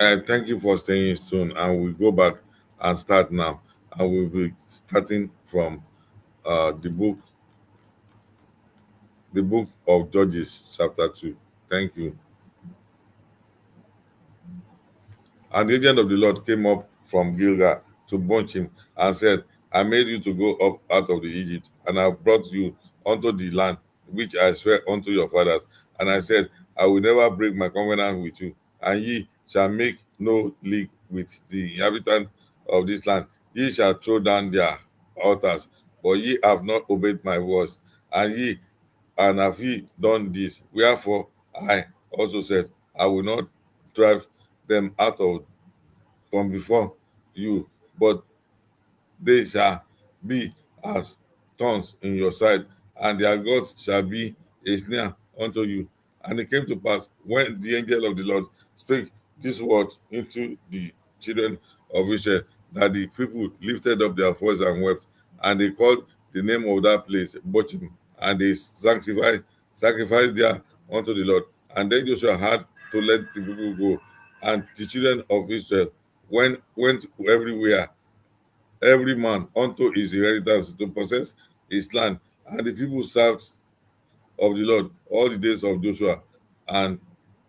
Thank you for staying soon, and we'll go back and start now. And we'll be starting from the book of Judges, chapter 2. Thank you. And the agent of the Lord came up from Gilgal to bunch him and said, I made you to go up out of the Egypt, and I brought you unto the land which I swear unto your fathers. And I said, I will never break my covenant with you, and ye shall make no league with the inhabitants of this land. Ye shall throw down their altars, but ye have not obeyed my voice. And have ye done this? Wherefore I also said, I will not drive them out of from before you, but they shall be as thorns in your side, and their gods shall be a snare unto you. And it came to pass when the angel of the Lord spake this word into the children of Israel, that the people lifted up their voice and wept, and they called the name of that place Bochim, and they sacrificed there unto the Lord. And then Joshua had to let the people go, and the children of Israel went everywhere, every man unto his inheritance to possess his land. And the people served of the Lord all the days of Joshua, and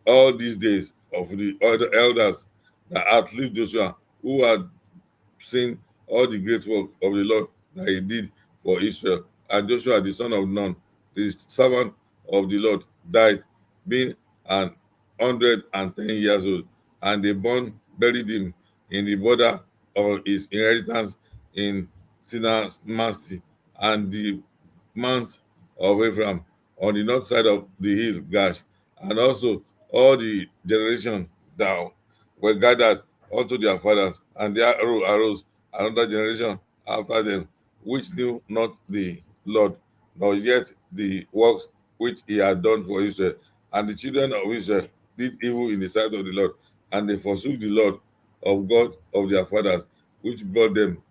all these days of the other elders that outlived Joshua, who had seen all the great work of the Lord that he did for Israel. And Joshua, the son of Nun, the servant of the Lord, died, being 110 years old. And they buried him in the border of his inheritance in Tinasmasti and the Mount of Ephraim on the north side of the hill Gash, and also all the generations that were gathered unto their fathers, and there arose another generation after them, which knew not the Lord, nor yet the works which he had done for Israel. And the children of Israel did evil in the sight of the Lord, and they forsook the Lord of God of their fathers, which brought them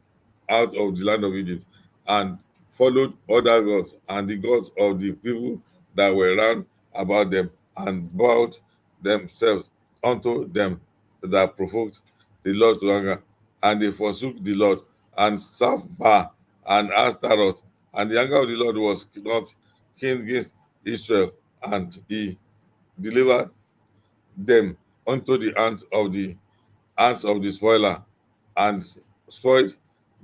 out of the land of Egypt, and followed other gods and the gods of the people that were round about them, and bowed themselves unto them that provoked the Lord to anger. And they forsook the Lord and served Baal and Ashtaroth. And the anger of the Lord was not keen against Israel, and he delivered them unto the hands of the spoiler, and spoiled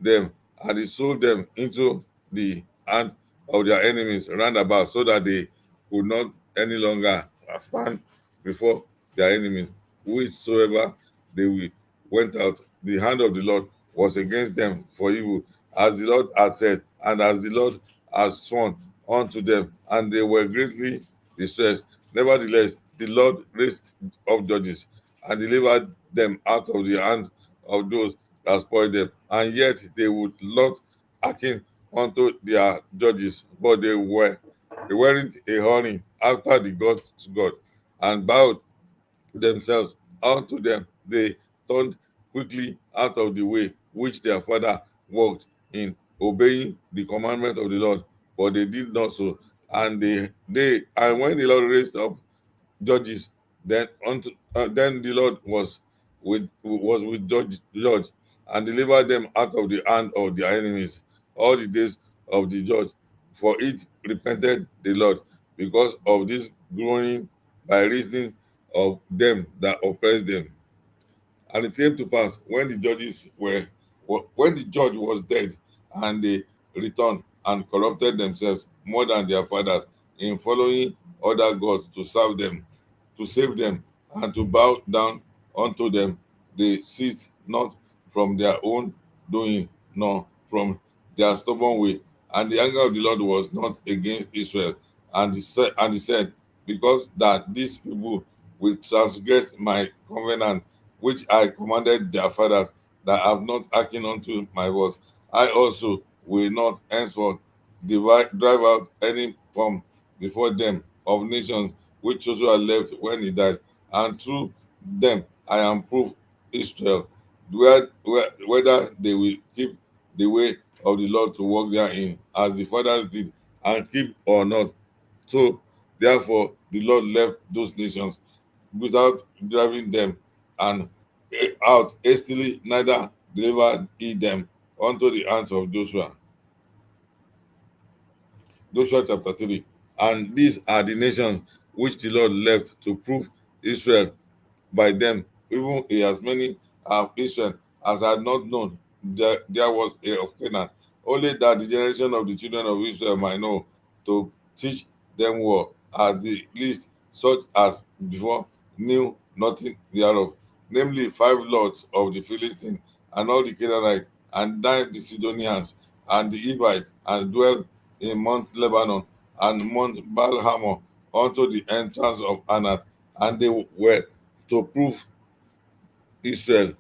them, and he sold them into the hand of their enemies round about, so that they could not any longer stand before their enemies. Whichsoever went out, the hand of the Lord was against them for evil, as the Lord had said, and as the Lord had sworn unto them, and they were greatly distressed. Nevertheless, the Lord raised up judges and delivered them out of the hand of those that spoiled them. And yet they would not hearken unto their judges, but they weren't a horning after the God's God, and bowed themselves unto them. They turned quickly out of the way which their father walked in, obeying the commandment of the Lord, but they did not so. And when the Lord raised up judges, then the Lord was with judge, and delivered them out of the hand of their enemies all the days of the judge. For it repented the Lord because of this groaning by reason of them that oppressed them. And it came to pass when the judge was dead, and they returned and corrupted themselves more than their fathers in following other gods to serve them, to save them, and to bow down unto them. They ceased not from their own doing, nor from their stubborn way. And the anger of the Lord was not against Israel. And he said, because that these people will transgress my covenant, which I commanded their fathers, that have not hearkened unto my words, I also will not henceforth drive out any from before them of nations which Joshua left when he died, and through them I am proof Israel, whether they will keep the way of the Lord to walk therein, as the fathers did, and keep or not. So therefore the Lord left those nations without driving them, and out hastily, neither delivered he them unto the hands of Joshua. Joshua chapter 3. And these are the nations which the Lord left to prove Israel by them, even as many of Israel as had not known there was a of Canaan, only that the generation of the children of Israel might know, to teach them war, at the least such as before knew nothing thereof, namely 5 lords of the Philistines, and all the Canaanites, and 9 the Sidonians, and the Hivites, and dwell in Mount Lebanon, and Mount Balhamor, unto the entrance of Anath, and they were to prove Israel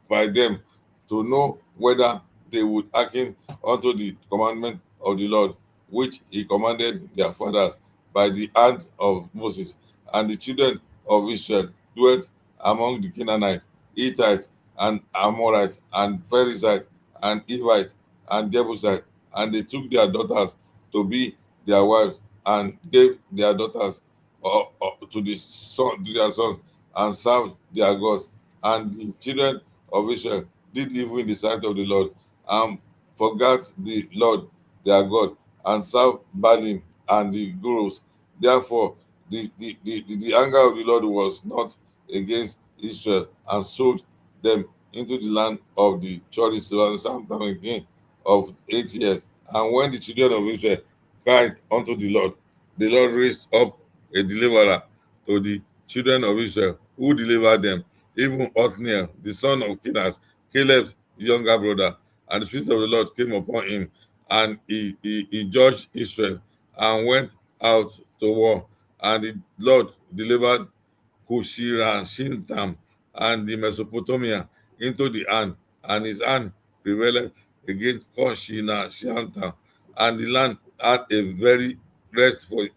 by them, to know whether they would hearken unto the commandment of the Lord, which he commanded their fathers by the hand of Moses. And the children of Israel dwelt among the Canaanites, Hittites, and Amorites, and Perizzites, and Hivites, and Jebusites, and they took their daughters to be their wives, and gave their daughters to their sons, and served their gods. And the children of Israel did evil in the sight of the Lord, and forgot the Lord their God, and served Baalim and the groves. Therefore, the anger of the Lord was not against Israel, and sold them into the land of the Chorites, king of 8 years. And when the children of Israel cried unto the Lord raised up a deliverer to the children of Israel, who delivered them, even Othniel, the son of Kenaz, Caleb's younger brother. And the Spirit of the Lord came upon him, and he judged Israel, and went out to war. And the Lord delivered Cushira and the Mesopotamia into the hand, and his hand prevailed against Cushina, and the land had a very rest for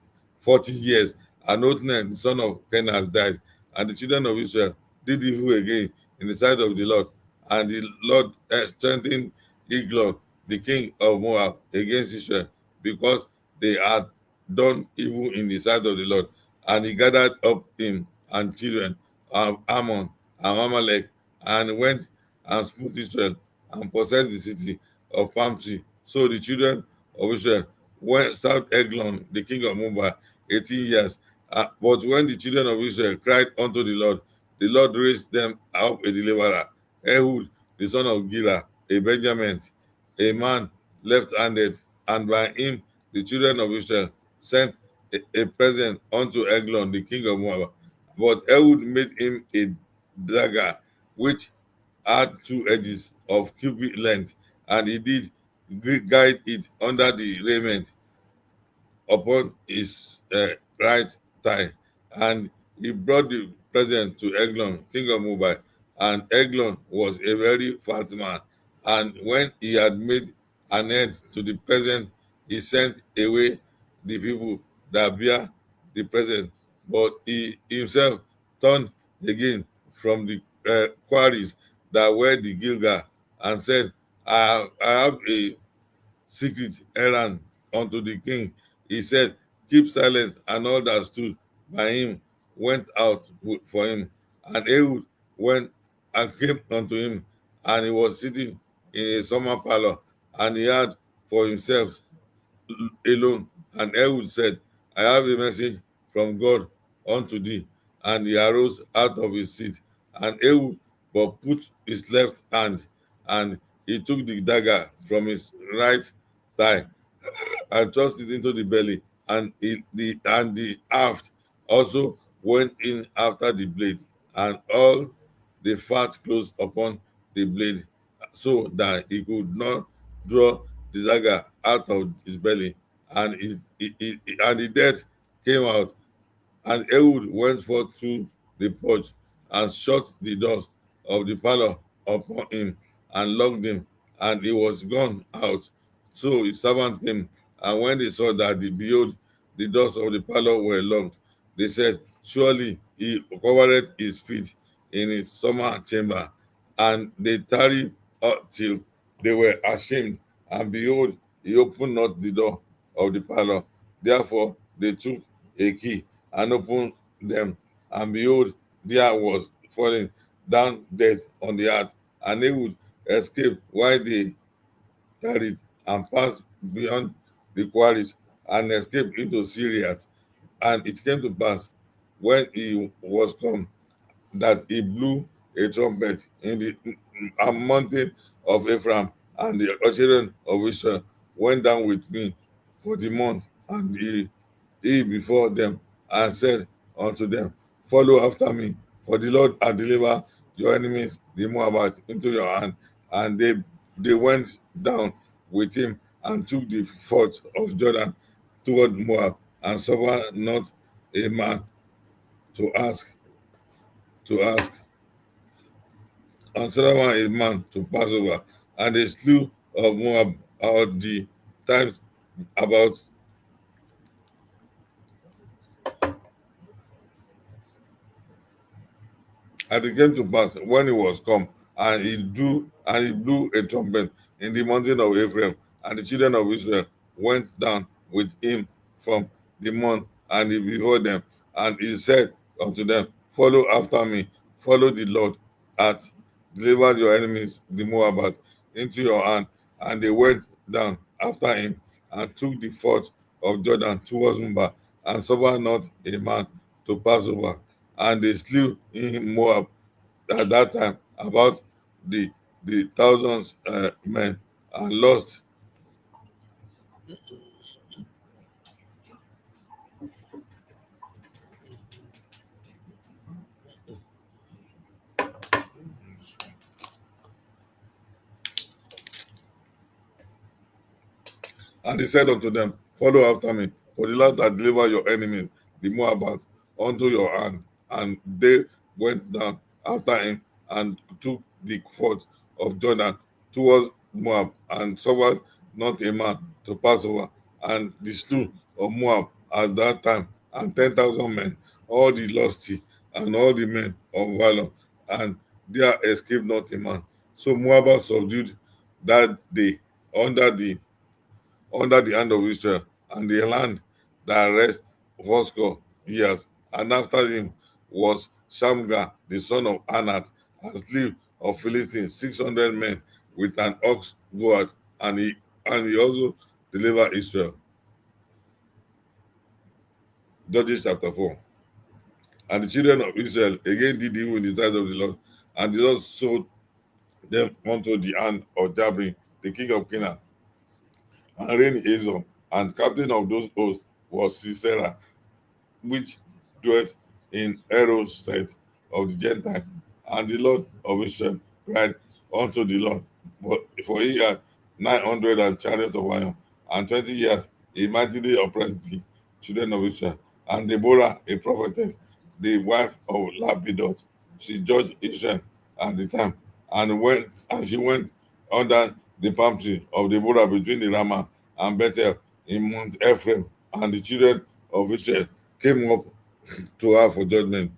40 years. And Othniel, the son of Kenaz, died, and the children of Israel did evil again in the sight of the Lord. And the Lord strengthened Eglon, the king of Moab, against Israel, because they had done evil in the sight of the Lord. And he gathered up him and children of Ammon and Amalek, and went and smote Israel, and possessed the city of palm tree. So the children of Israel went served Eglon, the king of Moab, 18 years. But when the children of Israel cried unto the Lord raised them up a deliverer, Ehud, the son of Gera, a Benjamin, a man left-handed, and by him the children of Israel sent a present unto Eglon, the king of Moab. But Ehud made him a dagger which had 2 edges of cubit length, and he did guide it under the raiment upon his right thigh. And he brought the present to Eglon, king of Moab. And Eglon was a very fat man. And when he had made an end to the present, he sent away the people that bear the present. But he himself turned again from the quarries that were the Gilgal, and said, I have a secret errand unto the king. He said, keep silence. And all that stood by him went out for him. And Ehud went and came unto him, and he was sitting in a summer parlor, and he had for himself alone. And Ehud said, I have a message from God unto thee. And he arose out of his seat, and Ehud but put his left hand, and he took the dagger from his right thigh, and thrust it into the belly, and the haft also went in after the blade, and all the fat closed upon the blade, so that he could not draw the dagger out of his belly, and and the death came out. And Ehud went forth through the porch, and shut the doors of the parlor upon him, and locked him, and he was gone out. So his servants came, and when they saw that, behold, the doors of the parlor were locked, they said, surely he covered his feet in his summer chamber. And they tarried till they were ashamed, and behold, he opened not the door of the parlor. Therefore they took a key and opened them, and behold, there was fallen down dead on the earth, and Ehud escaped while they tarried and passed beyond the quarries and escaped into Syria. And it came to pass when he was come that he blew a trumpet in the mountain of Ephraim, and the children of Israel went down with me for the month, and he before them, and said unto them, follow after me, for the Lord hath delivered your enemies, the Moabites, into your hand. And they went down with him and took the fort of Jordan toward Moab, and suffered not a man to ask, to ask, and Solomon a man to pass over. And they slew of Moab all the times about. And it came to pass when he was come, and he blew a trumpet in the mountain of Ephraim, and the children of Israel went down with him from the mount, and he before them, and he said unto them, follow after me, follow the Lord hath delivered your enemies, the Moabites, into your hand. And they went down after him, and took the fort of Jordan towards Mubah, and suffered not a man to pass over. And they slew in Moab at that time about the thousands men, and lost. And he said unto them, follow after me, for the Lord hath delivered your enemies, the Moabites, unto your hand. And they went down after him, and took the fort of Jordan towards Moab, and suffered not a man to pass over. And the slew of Moab at that time, and 10,000 men, all the lusty, and all the men of valor, and there escaped not a man. So Moab subdued that day under the hand of Israel, and the land that rest fourscore years. And after him was Shamgar, the son of Anath, and slew of Philistines 600 men with an ox goad, and he also delivered Israel. Judges chapter 4. And the children of Israel again did evil in the sight of the Lord, and the Lord sold them unto the hand of Jabin, the king of Canaan, and reigned Hazor, and captain of those hosts was Sisera, which dwelt in Eros side of the Gentiles. And the Lord of Israel cried unto the Lord, but for he had 900 and chariots of iron, and 20 years he mightily oppressed the children of Israel. And Deborah, a prophetess, the wife of Lapidot, she judged Israel at the time, and she went under the palm tree of Deborah between the Ramah and Bethel in Mount Ephraim, and the children of Israel came up to her for judgment.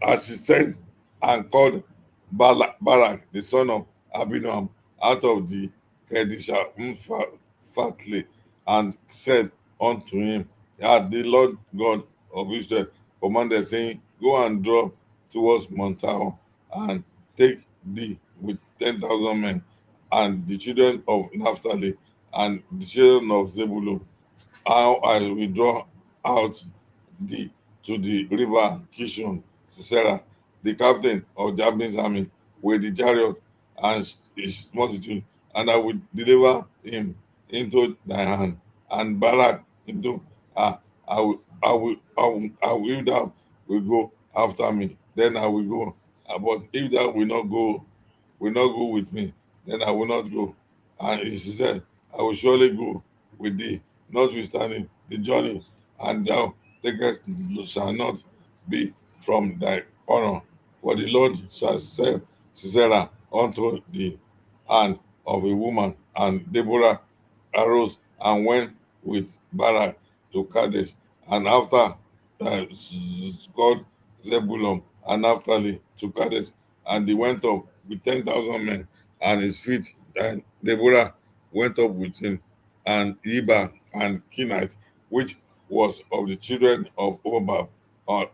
As she sent and called Barak, the son of Abinoam, out of the Kedisha Fatli, and said unto him, had the Lord God of Israel commanded, saying, go and draw towards Mount Tabor, and take thee with 10,000 men, and the children of Naphtali, and the children of Zebulun, how I will draw out thee to the river Kishon. Sisera, the captain of Jabin's army, with the chariot and his multitude, and I will deliver him into thy hand, and Barak into if thou will go after me, then I will go. But if thou will not go with me, then I will not go. And he said, I will surely go with thee, notwithstanding the journey, and thou takest shall not be from thy honor. For the Lord shall send Sisera unto the hand of a woman. And Deborah arose and went with Barak to Kadesh, and after called Zebulun and Naphtali to Kadesh, and he went up with 10,000 men, and his feet, and Deborah went up with him, and Eber and Kenite, which was of the children of Obab,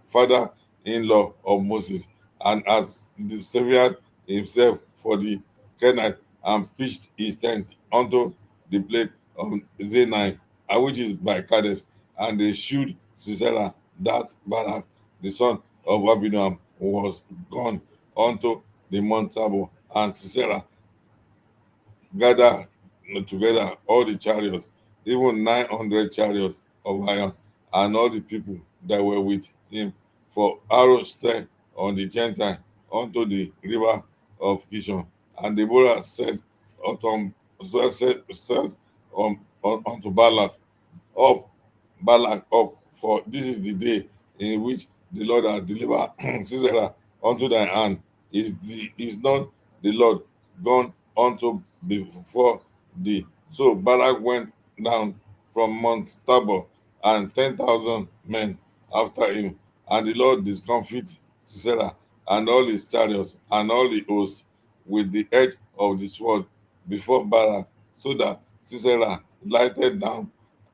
father in-law of Moses, and has severed himself for the Kenite, and pitched his tent unto the plain of Zinaim, which is by Kadesh. And they shewed Sisera that Barak, the son of Abinoam, was gone unto the Mount Tabor, and Sisera gathered together all the chariots, even 900 chariots of iron, and all the people that were with him. For arrows struck on the Gentile unto the river of Kishon. And Deborah said unto, said unto Balak, up, Balak up, for this is the day in which the Lord hath delivered Sisera unto thy hand. Is not the Lord gone unto before thee? So Balak went down from Mount Tabor, and 10,000 men after him. And the Lord discomfited Sisera and all his chariots and all the hosts with the edge of the sword before Balak, so that Sisera lighted down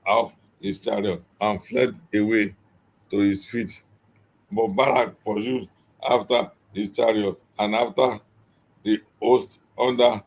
off his chariot and fled away to his feet. But Barak pursued after his chariot and after the host under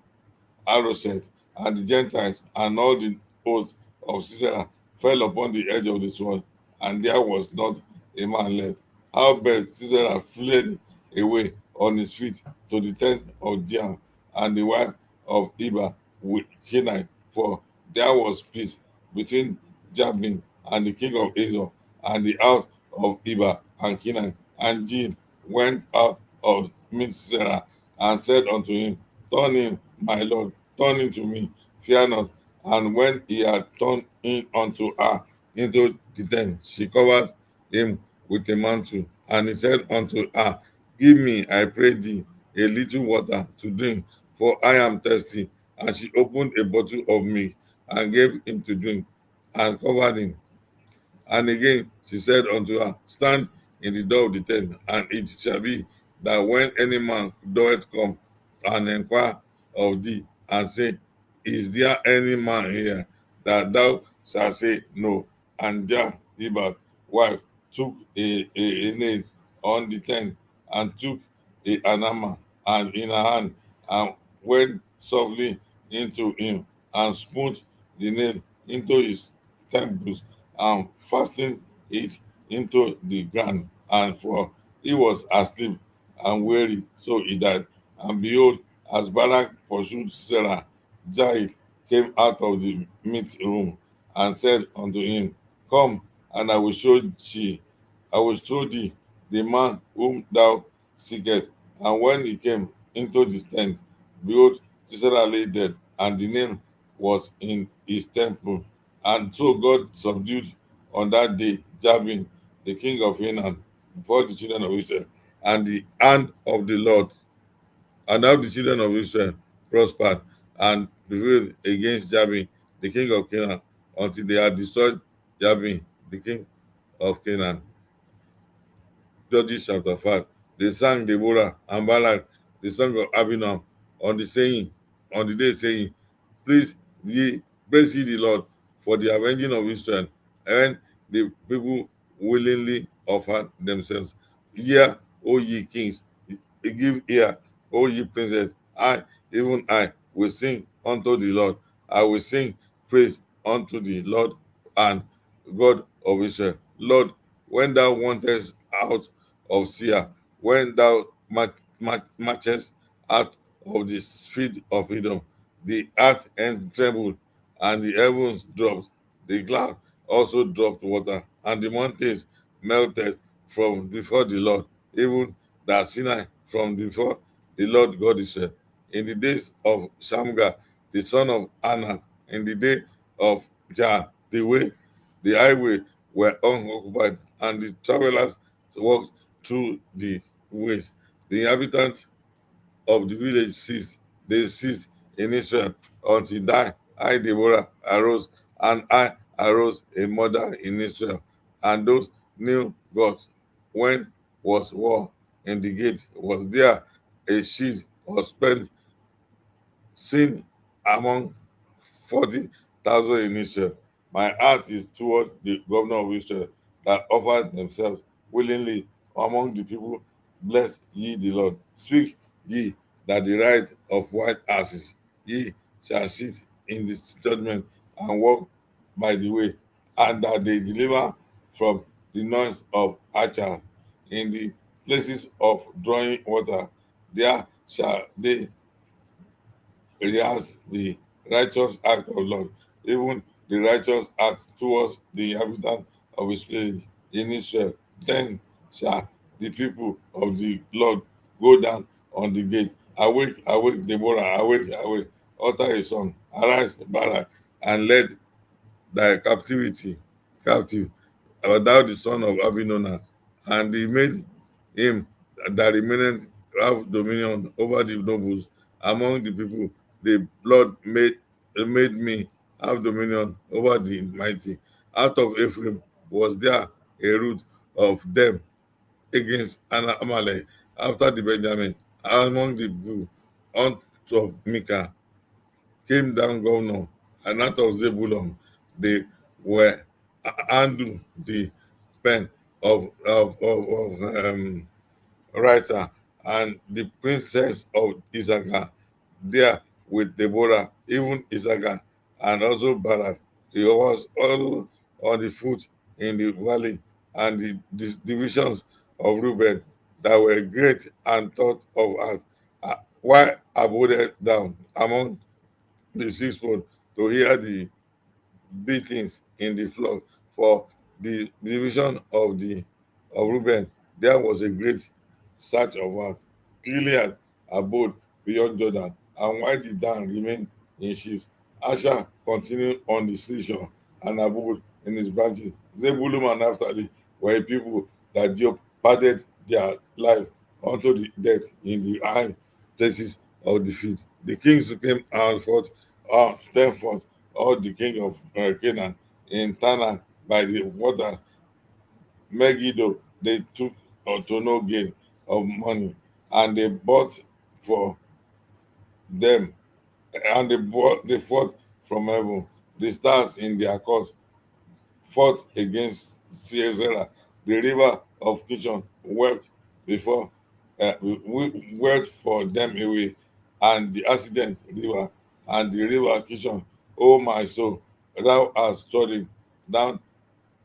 Harosheth, and the Gentiles and all the host of Sisera fell upon the edge of the sword, and there was not a man left. Howbeit Sisera fled away on his feet to the tent of Dian and the wife of Iba with Kenite, for there was peace between Jabin and the king of Hazor, and the house of Iba and Kenite. And Jean went out of meet Sisera and said unto him, Turn in, my lord, turn into me, fear not. And when he had turned in unto her into the tent, she covered him with a mantle. And he said unto her, Give me, I pray thee, a little water to drink, for I am thirsty. And she opened a bottle of milk and gave him to drink, and covered him. And again she said unto her, Stand in the door of the tent, and it shall be that when any man doeth come and inquire of thee, and say, Is there any man here? That thou shalt say, No. And Jehovah's wife took a nail on the tent, and took an hammer and in her hand, and went softly into him, and smote the nail into his temples, and fastened it into the ground. And for he was asleep and weary, so he died. And behold, as Balak pursued Sarah, Jael came out of the meat room and said unto him, Come, and I will show thee the man whom thou seekest. And when he came into the tent, behold, Sisera lay dead, and the name was in his temple. And so God subdued on that day Jabin, the king of Canaan, before the children of Israel, and the hand of the Lord, and how the children of Israel prospered and prevailed against Jabin, the king of Canaan, until they had destroyed Jabin, the king of Canaan. Judges chapter 5. They sang Deborah and Barak, the son of Abinoam, on on the day saying, Please ye praise ye the Lord for the avenging of Israel, and the people willingly offered themselves. Hear, O ye kings, give ear, O ye princes. Even I, will sing unto the Lord. I will sing praise unto the Lord and God of Israel. Lord, when thou wantest out of Seir, when thou marchest out of the feet of Edom, the earth and trembled, and the heavens dropped, the cloud also dropped water, and the mountains melted from before the Lord, even that Sinai from before the Lord God Israel. In the days of Shamgar, the son of Anath, in the day of Jah, the highway were unoccupied, and the travelers walked through the ways. The inhabitants of the village ceased. They ceased in Israel until I, Deborah, arose, and I arose a mother in Israel. And those new gods, when was war in the gate, was there a shield or spent seen among 40,000 in Israel. My heart is toward the governor of Israel that offered themselves willingly among the people, bless ye the Lord. Speak ye that the ride of white asses, ye shall sit in the judgment and walk by the way, and that they deliver from the noise of archers in the places of drawing water. There shall they rehearse the righteous act of Lord, even the righteous act towards the inhabitant of his place in Israel. Then shall the people of the Lord go down on the gate. Awake, awake, Deborah, awake, awake. Utter a song. Arise, Barak, and lead thy captivity captive, thou the son of Abinona. And he made him that remained have dominion over the nobles among the people. The Lord made me have dominion over the mighty. Out of Ephraim was there a root of them against Amalek. After the Benjamin, among the people, unto of Micah came down governor, and out of Zebulun they were handle the pen of writer, and the princess of Issachar there with Deborah, even Issachar, and also Barak. He was all on the foot in the valley, and the divisions of Reuben that were great and thought of as why abode down among the sixfold to hear the beatings in the flock. For the division of Reuben, there was a great search of earth. Gilead abode beyond Jordan, and why did Dan remain in ships? Asher continued on the seashore and abode in his branches. Zebulun and Naphtali were a people that jeoparded their life unto the death in the high places of the field. The kings came and fought, then fought all the king of Canaan in Tanakh by the waters. Megiddo, they took to no gain of money, and they bought for them, and they fought from heaven. The stars in their course fought against Sisera. The river of Kishon wept before wept for them away, and the accident river and the river Kishon, O my soul, thou hast trodden down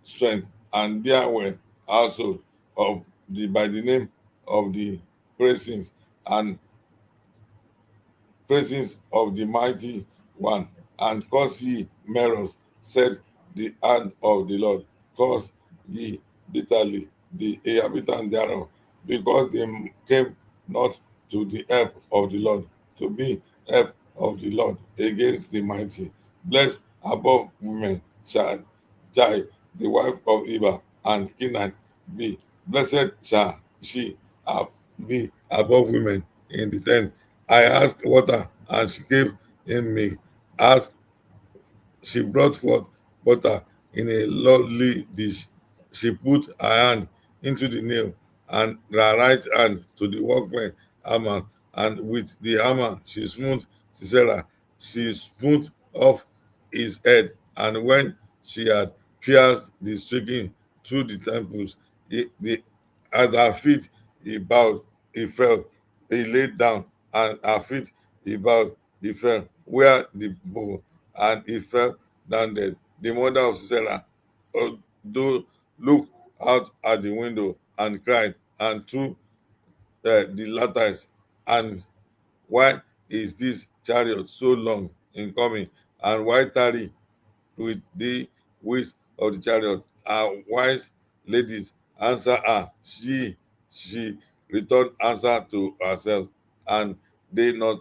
strength, and there were also of the by the name of the presence and presence of the mighty one, and cause ye Meros, said the hand of the Lord, cause ye bitterly the inhabitant thereof, because they came not to the help of the Lord, to be help of the Lord against the mighty. Blessed above women shall Jai, the wife of Eba, and Kenite be. Blessed shall she be above women in the tent. I asked water, and she gave him milk. Asked, she brought forth butter in a lovely dish. She put her hand into the nail, and her right hand to the workman hammer, and with the hammer she smote Sisera. She smote off his head, and when she had pierced the stricken through the temples, at her feet he bowed, he fell, he laid down, and her feet he bowed, he fell, where the bow, and he fell down dead. The mother of Sisera, though, looked out at the window and cried, and threw the lattice, and why is this chariot so long in coming, and why tarry with the wheels of the chariot? Our wise ladies answer her. She returned answer to herself, and they not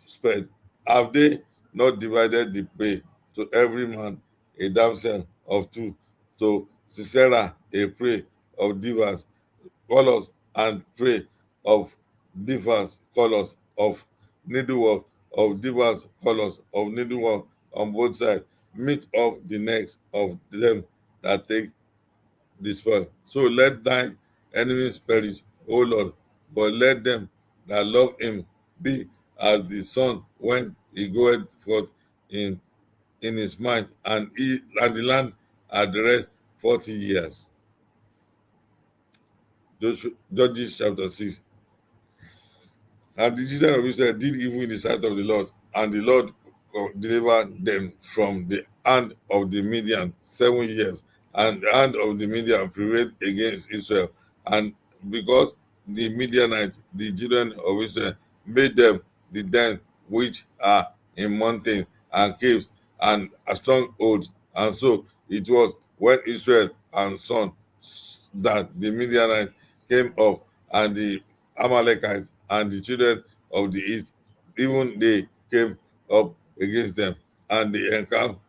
spared. Have they not divided the pay to every man a damsel of two, to Sisera a prey of divers colors, and prey of divers colors of needlework, of divers colors of needlework on both sides, meet off the necks of them that take the spoil. So let thine enemies perish, O Lord, but let them that love him be as the sun when he goeth forth in his might, and the land at the rest 40 years. Judges chapter 6. And the children of Israel did evil in the sight of the Lord, and the Lord delivered them from the hand of the Midian 7 years. And the hand of the Midian prevailed against Israel. And because the Midianites, the children of Israel, made them the dens which are in mountains and caves and a stronghold. And so it was when Israel and son that the Midianites came up, and the Amalekites and the children of the east, even they came up against them, and they encamped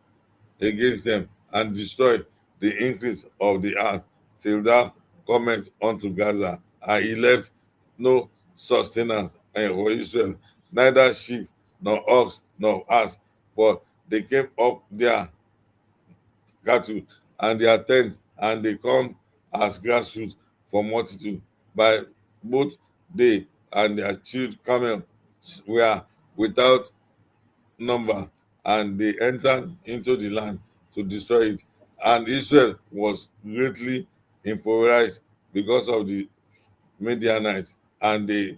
against them and destroyed the increase of the earth till thou comest unto Gaza. And he left no sustenance for Israel, neither sheep nor ox nor ass, for they came up there cattle and their tents, and they come as grassroots for multitude. By both they and their children camels were without number, and they entered into the land to destroy it. And Israel was greatly impoverished because of the Midianites, and the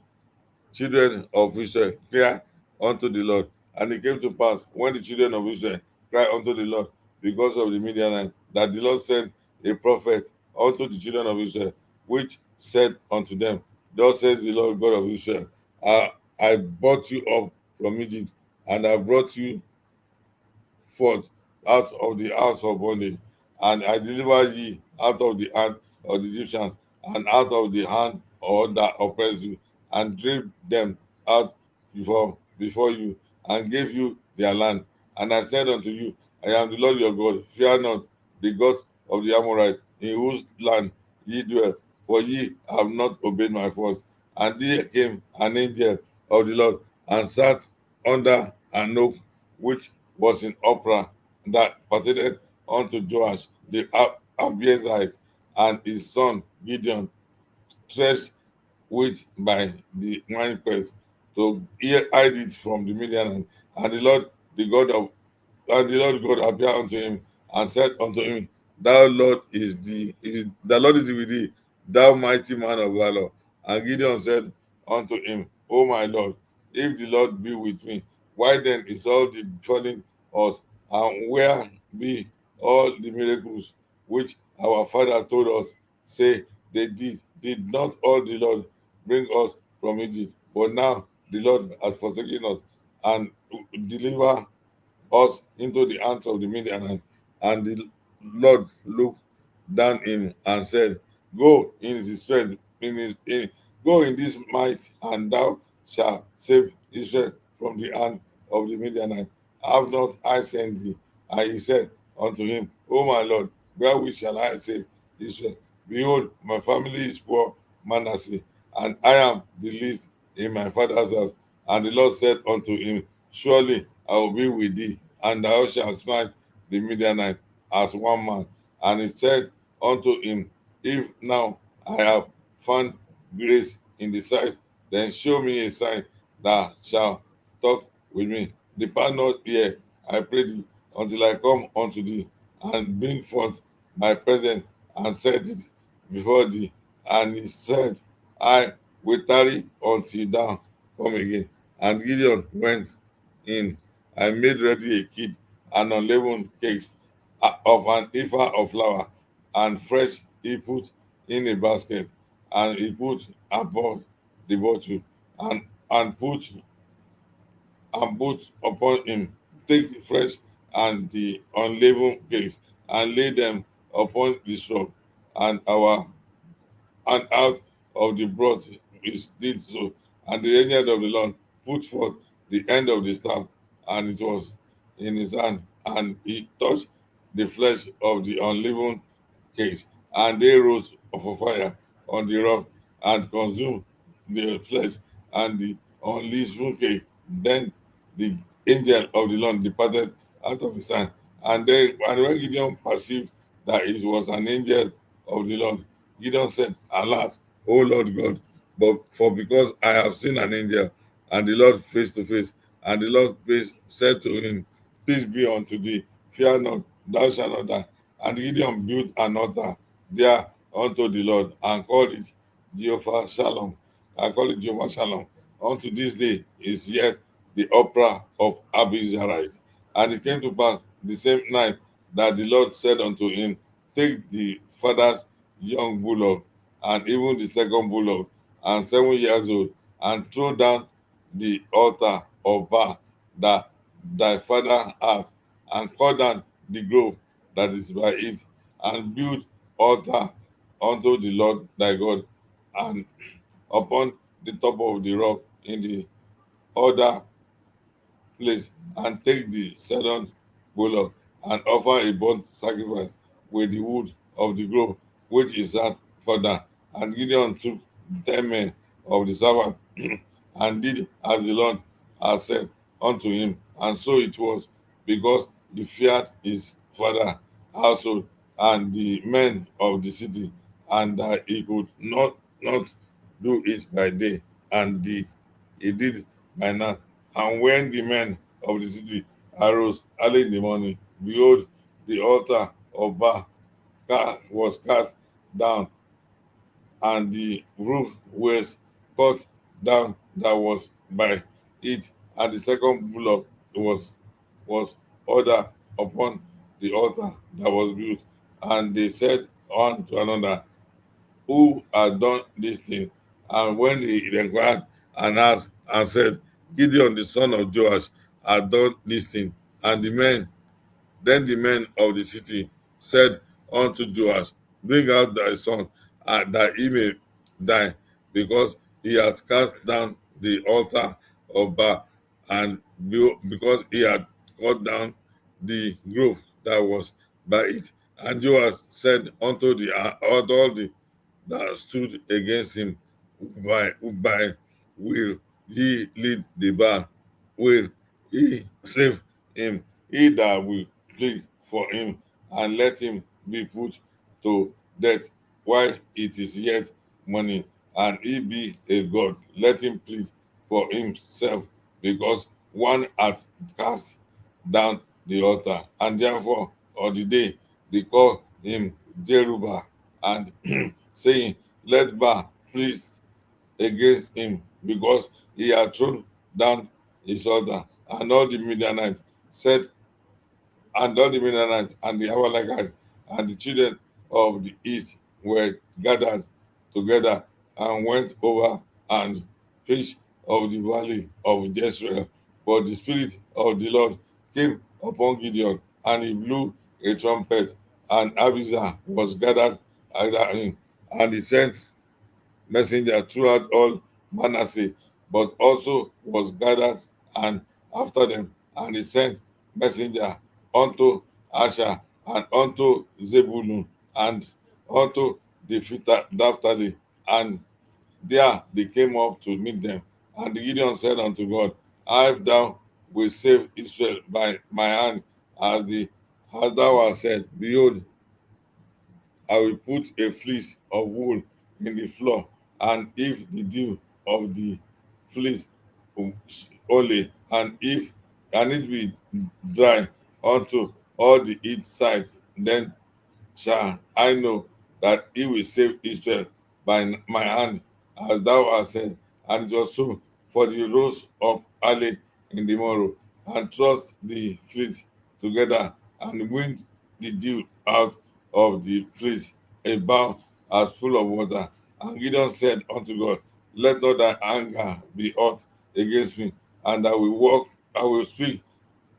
children of Israel cry unto the Lord. And it came to pass when the children of Israel cried unto the Lord because of the Midianites, that the Lord sent a prophet unto the children of Israel, which said unto them, thus says the Lord God of Israel, I brought you up from Egypt, and I brought you forth out of the house of bondage, and I delivered ye out of the hand of the Egyptians, and out of the hand of that oppressed you, and drave them out before you, and gave you their land. And I said unto you, I am the Lord your God. Fear not the gods of the Amorites, in whose land ye dwell, for ye have not obeyed my voice. And there came an angel of the Lord, and sat under an oak which was in Opera, that pertained unto Joash the Abiezrite, and his son Gideon stretched with by the winepress to hide it from the Midianites. And the Lord, the God of and the Lord God appeared unto him and said unto him, Thou Lord the Lord is with thee, thou mighty man of valor. And Gideon said unto him, O my Lord, if the Lord be with me, why then is all the befalling us, and where be all the miracles which our father told us, say they did not all the Lord bring us from Egypt? But now the Lord has forsaken us, and deliver us into the hands of the Midianites. And the Lord looked down him and said, Go in his strength, go in this might, and thou shalt save Israel from the hand of the Midianites. Have not I sent thee? And he said unto him, O my Lord, wherewith shall I save Israel? Behold, my family is poor Manasseh, and I am the least in my father's house. And the Lord said unto him, Surely I will be with thee, and thou shalt smite the Midianites as one man. And he said unto him, If now I have found grace in the sight, then show me a sign that shall talk with me. Depart not here, I pray thee, until I come unto thee, and bring forth my present, and set it before thee. And he said, I will tarry until thou come again. And Gideon went in and made ready a kid and unleavened cakes of an ephah of flour, and fresh he put in a basket, and he put above the bottle, and put upon him, take fresh and the unleavened cakes, and lay them upon the straw, and our and out of the broth which did so. And the angel of the Lord put forth the end of the staff, and it was in his hand, and he touched the flesh of the unleavened cakes, and they rose of fire on the rock, and consumed the flesh and the unleavened cake. Then the angel of the Lord departed out of his hand. And when Gideon perceived that it was an angel of the Lord, Gideon said, Alas, O Lord God, but for because I have seen an angel and the Lord face to face, and the Lord said to him, Peace be unto thee, fear not, thou shalt not die. And Gideon built an altar there unto the Lord, and called it Jehovah Shalom. I call it Jehovah Shalom. Unto this day is yet the opera of Abizarite. And it came to pass the same night that the Lord said unto him, take the father's young bullock, and even the second bullock, and 7 years old, and throw down the altar of Baal that thy father hath, and cut down the grove that is by it, and build altar unto the Lord thy God, and upon the top of the rock in the other place, and take the seventh bullock, and offer a burnt sacrifice with the wood of the grove which is at further. And Gideon took 10 men of the servant and did as the Lord had said unto him. And so it was, because he feared his father household and the men of the city, and that he could not do it by day, and he did by night. And when the men of the city arose early in the morning, behold, the altar of Baal was cast down, and the roof was cut down that was by it, and the second bullock was ordered upon the altar that was built. And they said one to another, who had done this thing? And when he inquired and asked and said, Gideon the son of Joash had done this thing. And the men of the city said unto Joash, bring out thy son, that he may die, because he hath cast down the altar of Baal, and because he had cut down the grove that was by it. And Joash said unto all the that stood against him, by will he lead the bar? Will he save him? He that will plead for him, and let him be put to death while it is yet morning, and he be a god, let him plead for himself, because one hath cast down the altar. And therefore on the day they call him Jerubbaal, and saying, let Baal plead against him, because he had thrown down his altar. And all the Midianites said, and all the Midianites and the Amalekites and the children of the east were gathered together, and went over and fished of the valley of Jezreel. But the Spirit of the Lord came upon Gideon, and he blew a trumpet, and Abiezer was gathered after him, and he sent messenger throughout all Manasseh, but also was gathered and after them, and he sent messenger unto Asher, and unto Zebulun, and unto the Naphtali, and there they came up to meet them. And Gideon said unto God, if thou wilt save Israel by my hand, as thou hast said, behold, I will put a fleece of wool in the floor, and if the dew of the fleece only, and it be dry unto all the east sides, then shall I know that he will save Israel by my hand, as thou hast said. And it was so. For they rose up early in the morrow, and thrust the fleece together, and wind the dew out of the fleece, a bowl as full of water. And Gideon said unto God, let not thy anger be hot against me, and I will speak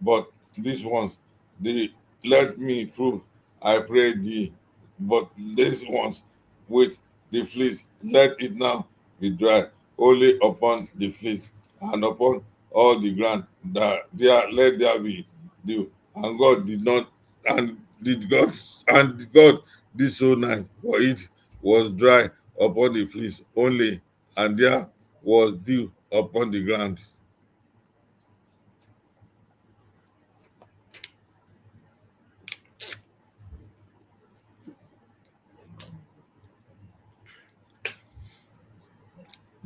but these ones, they let me prove, I pray thee. But these ones with the fleece, let it now be dry, only upon the fleece, and upon all the ground that there let there be dew. And God did not, and God did so night, for it was dry upon the fleece only, and there was dew upon the ground.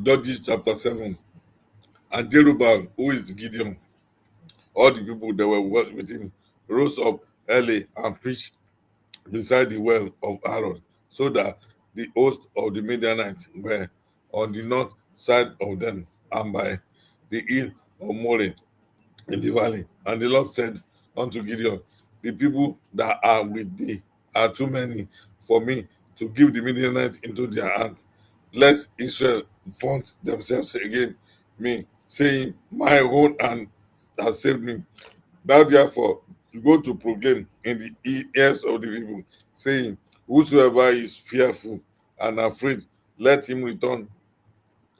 Judges chapter 7. And Jerubbaal, who is Gideon, all the people that were with him, rose up early and preached beside the well of Aaron, so that the host of the Midianites were on the north side of them, and by the hill of Moreh in the valley. And the Lord said unto Gideon, the people that are with thee are too many for me to give the Midianites into their hand, lest Israel vaunt themselves against me, saying, my own hand has saved me. Thou therefore go to proclaim in the ears of the people, saying, whosoever is fearful and afraid, let him return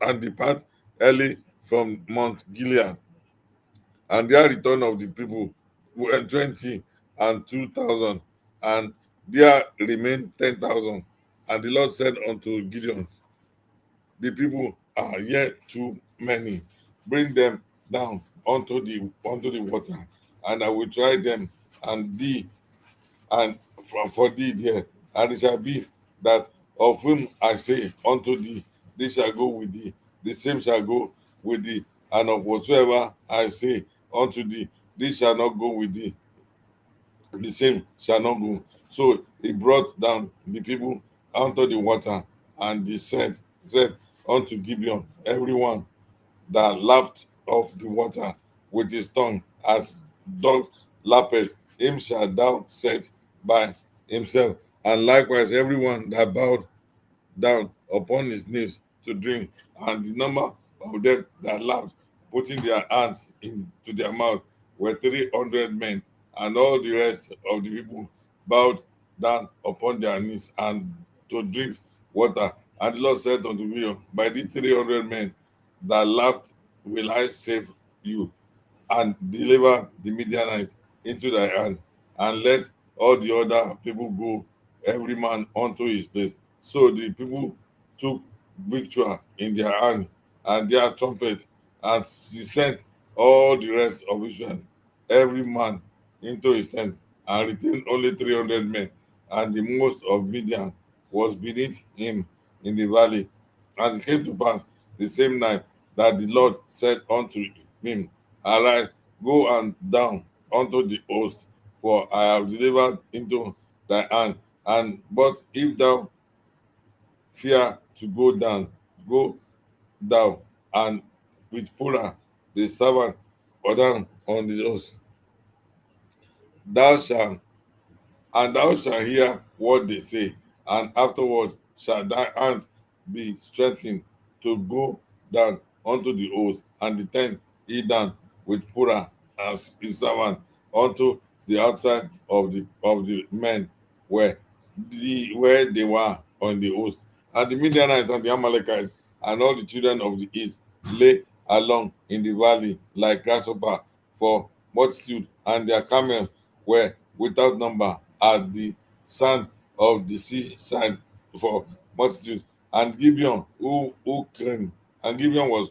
and depart early from Mount Gilead. And their return of the people were 20 and 2,000, and there remained 10,000. And the Lord said unto Gideon, the people are yet too many. Bring them down onto the water, and I will try them and thee and for thee there. And it shall be that of whom I say unto thee, they shall go with thee, the same shall go with thee. And of whatsoever I say unto thee, this shall not go with thee, the same shall not go. So he brought down the people unto the water, and he said unto Gibeon, everyone that lapped of the water with his tongue, as dog lappeth, him shall thou set by himself. And likewise everyone that bowed down upon his knees to drink, and the number of them that laughed, putting their hands into their mouth, were 300 men, and all the rest of the people bowed down upon their knees and to drink water. And the Lord said unto me, by the 300 men that laughed will I save you, and deliver the Midianites into thy hand, and let all the other people go, every man unto his place. So the people took victual in their hand and their trumpet, and she sent all the rest of Israel, every man into his tent, and retained only 300 men. And the most of Midian was beneath him in the valley. And it came to pass the same night that the Lord said unto him, arise, go and down unto the host, for I have delivered into thy hand. And but if thou fear to go down, go thou and with Purah the servant or down on the host. Thou shalt And thou shalt hear what they say, and afterward shall thy hand be strengthened to go down unto the oath, and the tent he down with Purah as his servant unto the outside of the men where they were on the oath. And the Midianites and the Amalekites and all the children of the east lay along in the valley like grasshopper for multitude, and their camels were without number at the sand of the seaside for multitude. And Gibeon was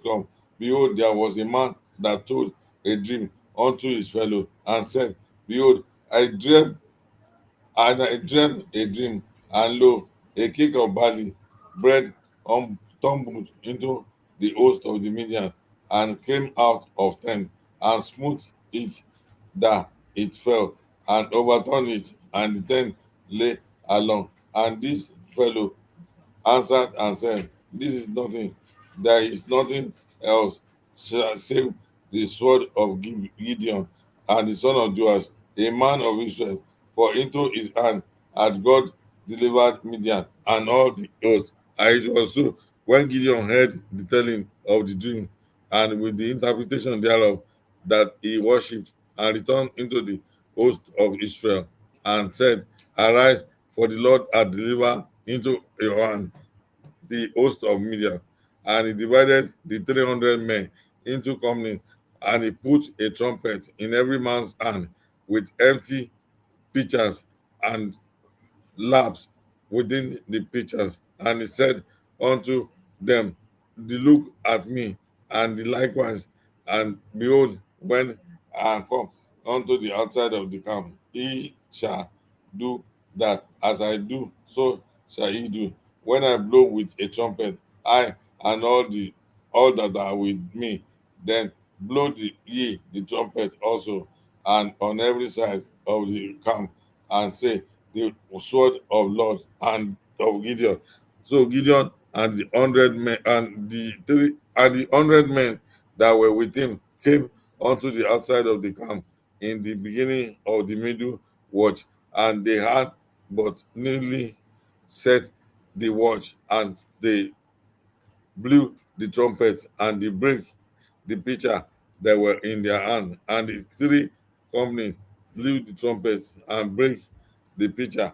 come. Behold, there was a man that told a dream unto his fellow, and said, behold, I dreamed a dream, and lo, a cake of barley bread tumbled into the host of the Midian, and came out of them, and smote it that it fell, and overturned it, and the tent lay along. And this fellow answered and said, this is nothing, there is nothing else shall save the sword of Gideon and the son of Joash, a man of Israel, for into his hand had God delivered Midian and all the host. And it was so, when Gideon heard the telling of the dream and with the interpretation thereof, that he worshipped and returned into the host of Israel, and said, arise, for the Lord hath delivered into your hand the host of Midian. And he divided the 300 men into companies, and he put a trumpet in every man's hand with empty pitchers and laps within the pitchers. And he said unto them, the look at me, and the likewise, and behold, when I am come unto the outside of the camp, he shall do that as I do, so shall he do. When I blow with a trumpet, I and all that are with me, then blow ye the trumpet also, and on every side of the camp, and say, the sword of Lord and of Gideon. So Gideon and the 100 men and the 100 men that were with him came onto the outside of the camp in the beginning of the middle watch, and they had but newly set the watch, and they blew the trumpet, and they break the pitcher that were in their hand, and the three companies blew the trumpets and break the pitcher,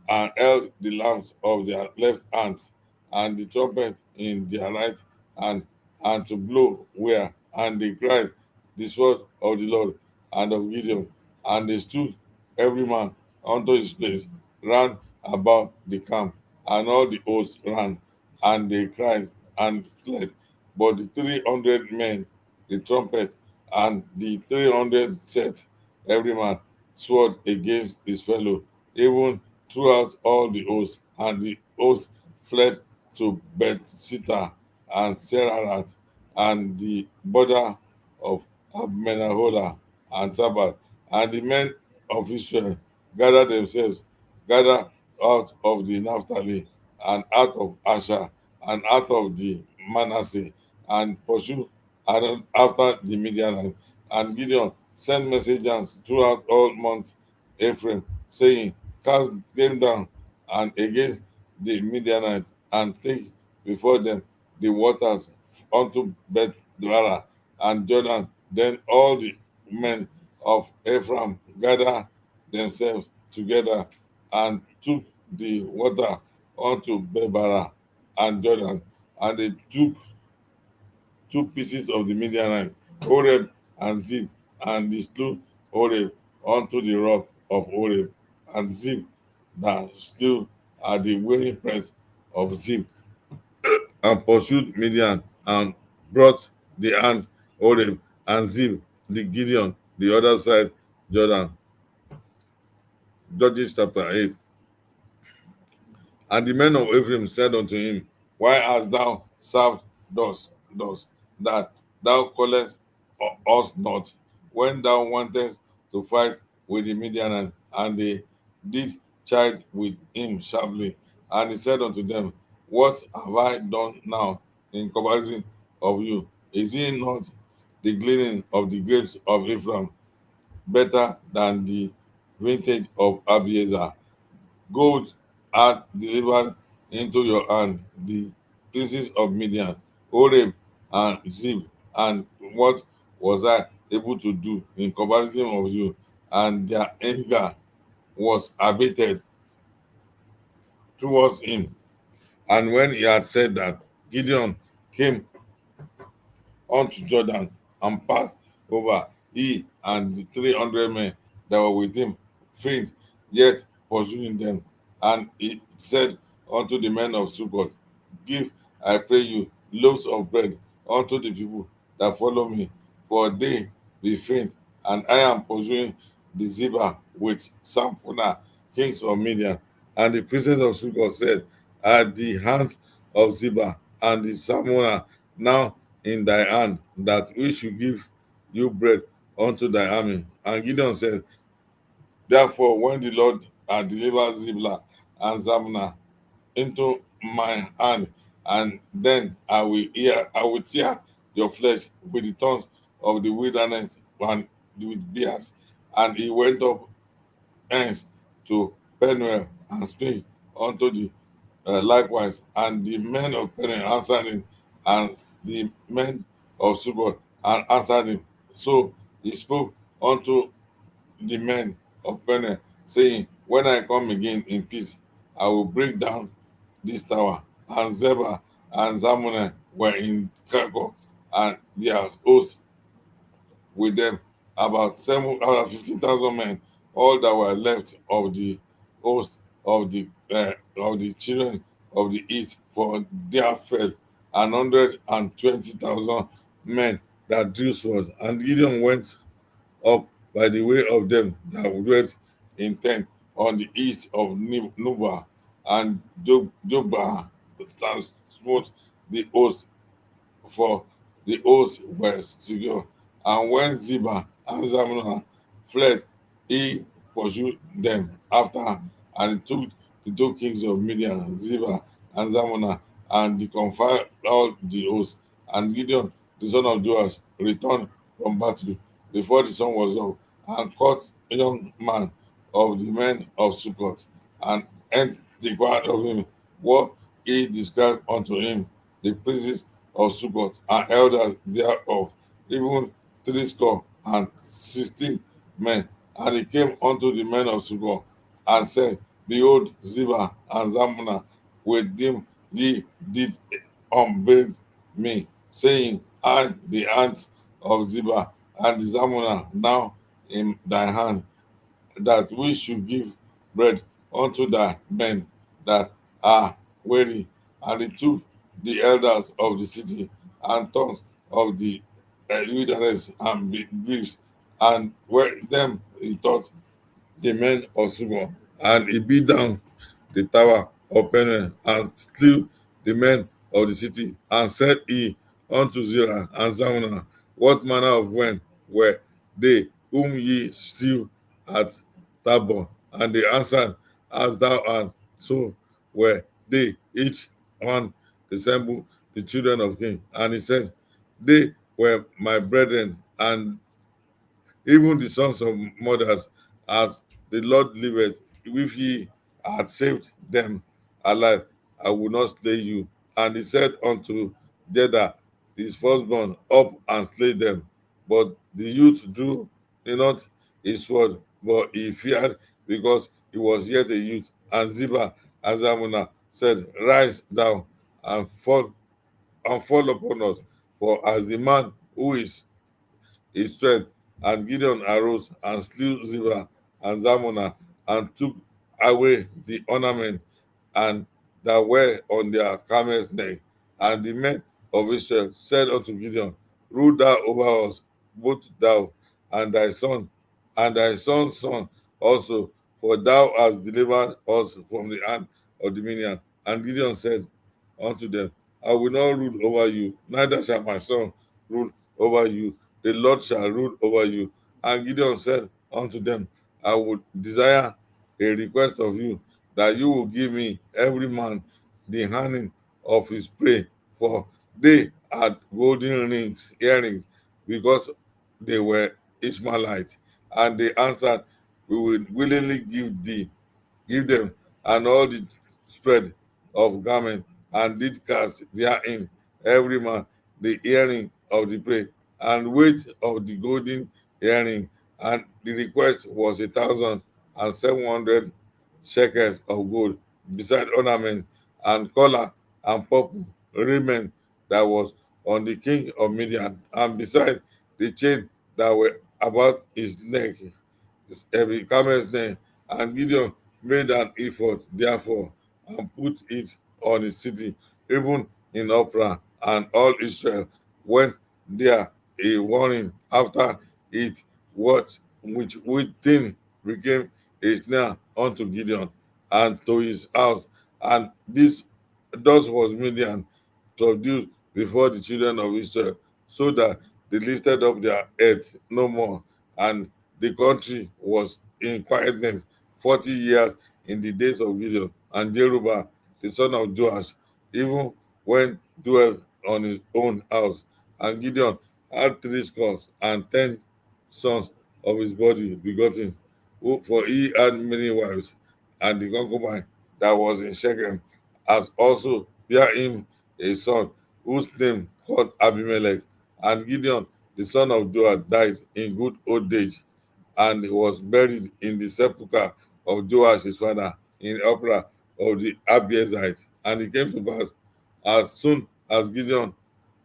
and held the lamps of their left hands and the trumpet in their right hand, and to blow where, and they cried the sword of the Lord and of Gideon, and they stood every man unto his place round about the camp, and all the hosts ran, and they cried and fled. But the 300 men, the trumpet, and the 300 set every man sword against his fellow, even throughout all the host, and the host fled to Beth-Sita and Serarat, and the border of Abmenahola and Tabal. And the men of Israel gathered out of the Naphtali, and out of Asher, and out of the Manasseh, and pursued after the Midianites. And Gideon sent messengers throughout all Mount Ephraim, saying, Cast them down and against the Midianites, and take before them the waters unto Beth Dara and Jordan. Then all the men of Ephraim gathered themselves together and took the water unto Bebara and Jordan, and they took 2 pieces of the Midianites, Oreb and Zib, and they slew Oreb unto the rock of Oreb, and Zib that slew at the weighing press of Zib, and pursued Midian, and brought the hand Oreb and Zib the Gideon the other side Jordan. Judges chapter 8. And the men of Ephraim said unto him, Why hast thou served thus, that thou callest us not, when thou wantest to fight with the Midianites? And they did chide with him sharply. And he said unto them, What have I done now in comparison of you? Is it not the gleaning of the grapes of Ephraim better than the vintage of Abiezer? Gold hath delivered into your hand the princes of Midian, Oreb and Zib, and what was I able to do in comparison of you? And their anger was abated towards him. And when he had said that, Gideon came unto Jordan and passed over, he and the 300 men that were with him, faint, yet pursuing them. And he said unto the men of Succoth, Give, I pray you, loaves of bread unto the people that follow me, for they be faint, and I am pursuing the Ziba with Samphona, kings of Midian. And the princes of Succoth said, At the hands of Ziba and the Samphona now in thy hand, that we should give you bread unto thy army. And Gideon said, Therefore, when the Lord had delivered Ziblah and Zamna into my hand, and then I will tear your flesh with the thorns of the wilderness and with bears. And he went up hence to Penuel and spake unto the likewise. And the men of Penuel answered him, and the men of Succoth answered him. So he spoke unto the men of Penuel, saying, When I come again in peace, I will break down this tower. And Zebah and Zalmunna were in Karkor, and their hosts with them, about 15,000 men, all that were left of the host of the children of the east, for there fell 120,000 men that drew swords. And Gideon went up by the way of them that dwelt in tent on the east of Nuba, and Jogba smote the host, for the host was secure. And when Ziba and Zalmunna fled, he pursued them after, and he took the 2 kings of Midian, Ziba and Zalmunna, and they confined all the host. And Gideon, the son of Joash, returned from battle before the sun was up, and caught a young man of the men of Sukkot, and inquired of him what he described unto him the princes of Sukkot and elders thereof, even 60 men. And he came unto the men of Sukkot and said, Behold, Ziba and Zalmunna with them ye did unbraid me, saying, I, the aunt of Ziba and the Zalmunna, now in thy hand, that we should give bread unto thy men that are weary. And he took the elders of the city and tongues of the wilderness and briefs, and where them he taught the men of Sugon, and he beat down the tower of Penuel, and slew the men of the city. And said he unto Zerah and Zalmunna, what manner of men were they whom ye slew at Tabor? And they answered, as thou art, so were they. Each one resembled the children of king. And he said, they were my brethren, and even the sons of mothers, as the Lord liveth, if ye had saved them alive, I would not slay you. And he said unto Jedah, his firstborn, up and slay them. But the youth drew not his sword, but he feared, because he was yet a youth. And Ziba and Zalmunna said, rise thou and fall upon us, for as the man who is his strength. And Gideon arose and slew Ziba and Zalmunna, and took away the ornament and that were on their camels' neck. And the men of Israel said unto Gideon, rule thou over us, both thou and thy son, and thy son's son also, for thou hast delivered us from the hand of the Midian. And Gideon said unto them, I will not rule over you, neither shall my son rule over you. The Lord shall rule over you. And Gideon said unto them, I would desire a request of you, that you will give me every man the handing of his prey, for they had golden rings, earrings, because they were Ishmaelites. And they answered, we will willingly give them, and all the spread of garment, and did cast therein every man the earring of the prey, and weight of the golden earring. And the request was 1,700 shekels of gold, beside ornaments and collar and purple raiment that was on the king of Midian, and beside the chain that were about his neck, every camel's name. And Gideon made an effort, therefore, and put it on his city, even in Opera, and all Israel went there a warning after it, what which thing became a snare unto Gideon and to his house. And this thus was Midian subdued before the children of Israel, so that they lifted up their heads no more, and the country was in quietness 40 years in the days of Gideon and Jerubbaal, the son of Joash, even when dwelt on his own house. And Gideon had 70 sons of his body begotten, for he had many wives, and the concubine that was in Shechem has also bare him a son, whose name called Abimelech. And Gideon, the son of Joash, died in good old age, and he was buried in the sepulchre of Joash his father in Opera of the Abiezites. And it came to pass, as soon as Gideon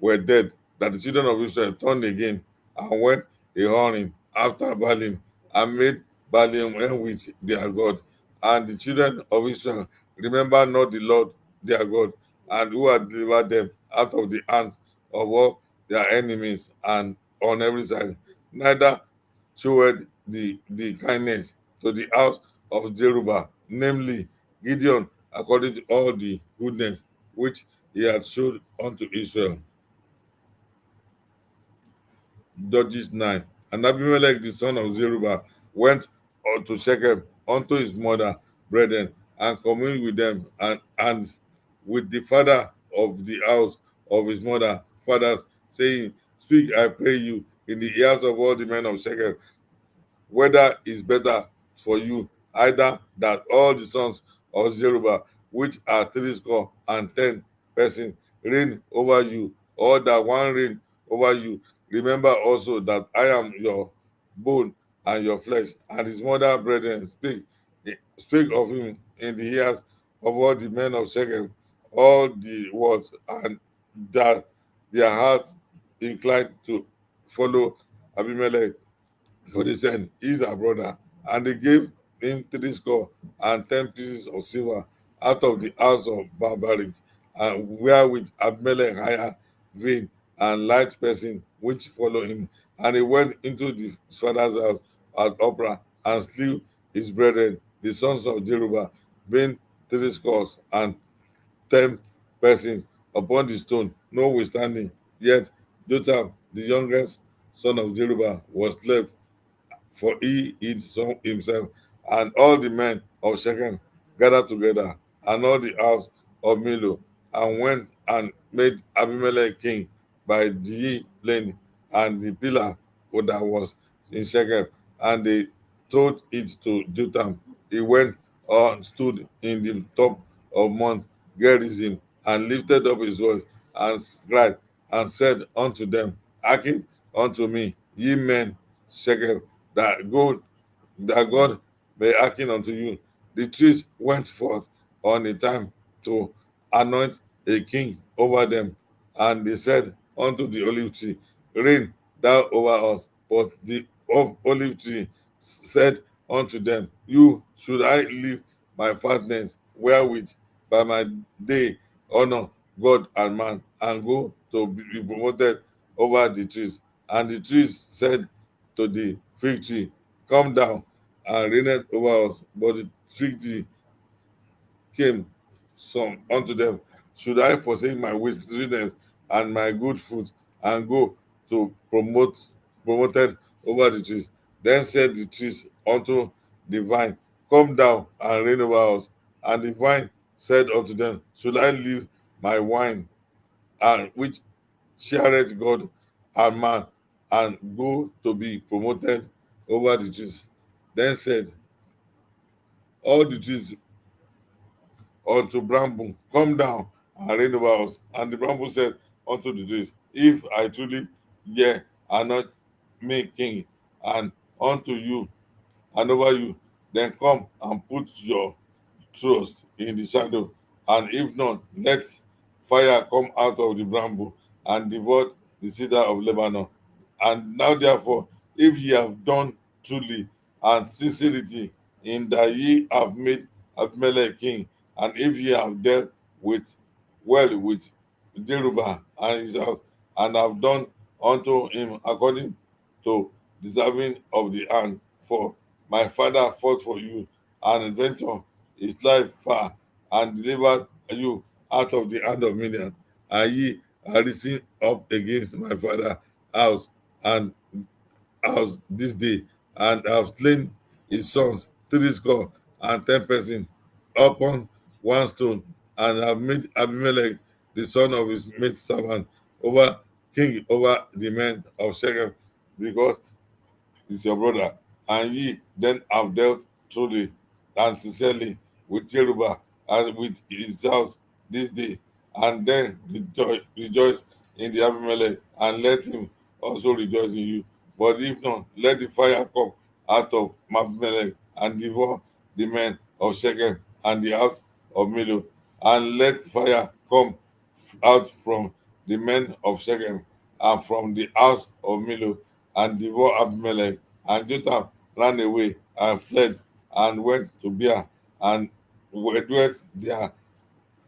were dead, that the children of Israel turned again and went a whoring after Baalim, and made Baalim with their God. And the children of Israel remembered not the Lord their God, and who had delivered them out of the hands of all their enemies and on every side, neither showed the kindness to the house of Jerubbaal, namely Gideon, according to all the goodness which he had showed unto Israel. Judges 9. And Abimelech the son of Zerubbabel went to Shechem unto his mother brethren, and communed with them, and with the father of the house of his mother, fathers, saying, Speak, I pray you, in the ears of all the men of Shechem, whether is better for you, either that all the sons of Jerubbabel, which are threescore and 10 persons, reign over you, or that one reign over you. Remember also that I am your bone and your flesh. And his mother brethren speak of him in the ears of all the men of Shechem, all the words, and that their hearts inclined to follow Abimelech, for they said, He is our brother. And they gave him threescore and 10 pieces of silver out of the house of Barbarit, and wherewith Abimelech hired vain and light person which follow him. And he went into his father's house at Opera and slew his brethren, the sons of Jerubbaal, being threescore and 10 persons upon the stone. Notwithstanding, yet Jotham, the youngest son of Jerubbaal, was left, for he hid himself. And all the men of Shechem gathered together, and all the house of Milo, and went and made Abimelech king by the lane and the pillar that was in Shechem. And they told it to Jotham. He went and stood in the top of Mount Gerizim, and lifted up his voice and cried, and said unto them, Hearken unto me, ye men Shechem, that God may hearken unto you. The trees went forth on a time to anoint a king over them, and they said unto the olive tree, Reign thou over us. But the olive tree said unto them, You should I leave my fatness, wherewith by my day honor God and man, and go to be promoted over the trees. And the trees said to the fig tree, Come down and reigned over us. But the fig tree came some unto them, Should I forsake my sweetness and my good fruit, and go to promoted over the trees? Then said the trees unto the vine, Come down and reign over us. And the vine said unto them, Should I leave my wine, and which shareth God and man, and go to be promoted over the trees? Then said all the trees unto bramble, Come down and reign over us. And the bramble said unto the trees, If I truly ye are not made king, and unto you and over you, then come and put your trust in the shadow. And if not, let fire come out of the bramble and devour the cedar of Lebanon. And now, therefore, if ye have done truly and sincerity in that ye have made Abimelech king, and if ye have dealt with Jerubbaal and his house, and have done unto him according to deserving of the hand, for my father fought for you and adventured his life far, and delivered you out of the hand of Midian, and ye are risen up against my father house and house this day, and have slain his sons threescore and 10 persons upon one stone, and have made Abimelech the son of his maidservant over king over the men of Shechem, because is your brother, and ye then have dealt truly and sincerely with Jerubbaal and with his house this day, and then rejoice in the Abimelech, and let him also rejoice in you. But if not, let the fire come out of Abimelech and devour the men of Shechem and the house of Milo, and let fire come out from the men of Shechem and from the house of Milo, and devour Abimelech. And Jotham ran away and fled, and went to Beer, and dwelt there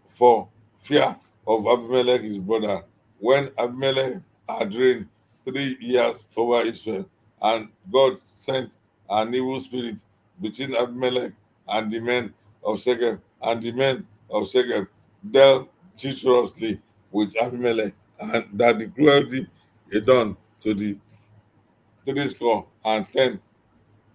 for fear of Abimelech his brother. When Abimelech had reigned 3 years over Israel, and God sent an evil spirit between Abimelech and the men of Shechem, and the men of Shechem dealt treacherously with Abimelech, and that the cruelty he done to the threescore and 10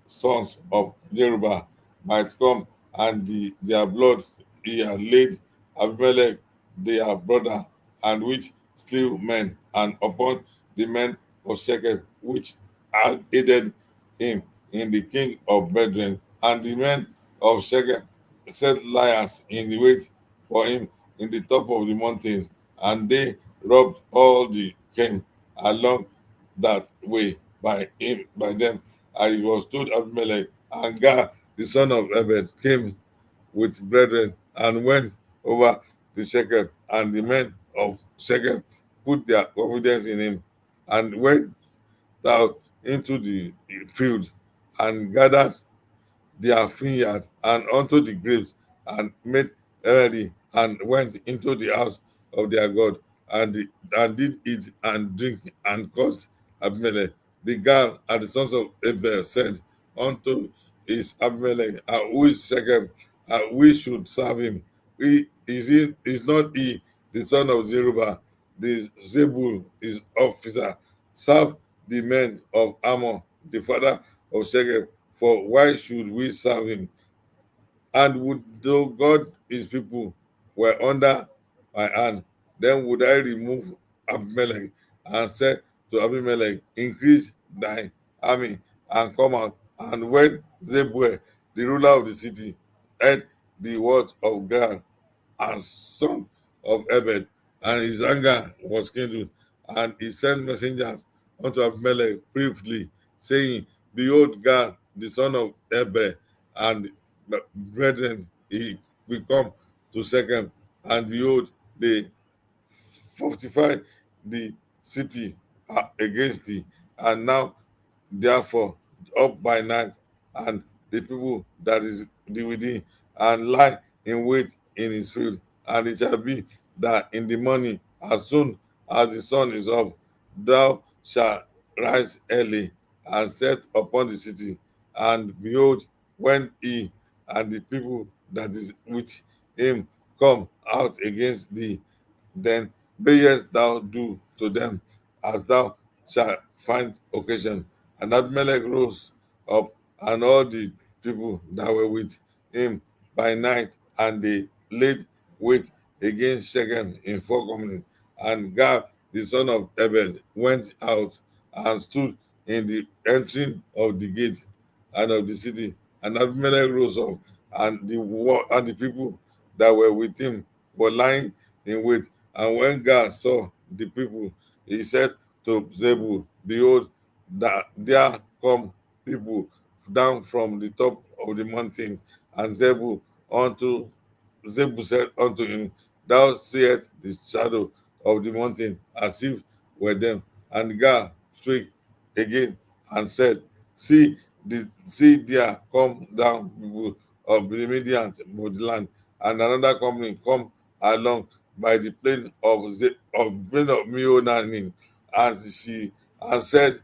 sons of Jerubbaal might come, and their blood he had laid Abimelech their brother, and which slew men, and upon the men of Shechem, which had aided him in the king of brethren. And the men of Shechem set liars in the wait for him in the top of the mountains, and they robbed all the came along that way by them. And it was told Abimelech, and Gad the son of Ebed came with brethren and went over the Shechem, and the men of Shechem put their confidence in him, and went out into the field, and gathered their vineyard and unto the grapes, and made ready, and went into the house of their God, and did eat and drink, and cursed Abimelech. The girl and the sons of Abel said unto his Abimelech, who is Shechem, we should serve him. Is not he the son of Zerubbabel, the Zebul is officer? Serve the men of Ammon, the father of Shechem, for why should we serve him? And would though God his people were under my hand, then would I remove Abimelech, and said to Abimelech, increase thy army and come out. And when Zebul, the ruler of the city, heard the words of God and son of Ebed, and his anger was kindled, and he sent messengers unto Abimelech briefly, saying, behold, God, the son of Ebed, and the brethren, he will come to Shechem, and behold, they fortify the city against thee. And now therefore up by night, and the people that is within, and lie in wait in his field. And it shall be that in the morning, as soon as the sun is up, thou shalt rise early and set upon the city. And behold, when he and the people that is with him come out against thee, then mayest thou do to them as thou shalt find occasion. And Abimelech rose up, and all the people that were with him by night, and they laid wait against Shechem in four companies. And Gad the son of Ebed went out and stood in the entry of the gate and of the city. And Abimelech rose up, and the people that were with him were lying in wait. And when God saw the people, he said to Zebul, behold, that there come people down from the top of the mountains. And unto Zebul said unto him, thou seest the shadow of the mountain as if were them. And God spake again and said, see there come down people of the Median land, and another company come along by the plain of Meonanim, and she and said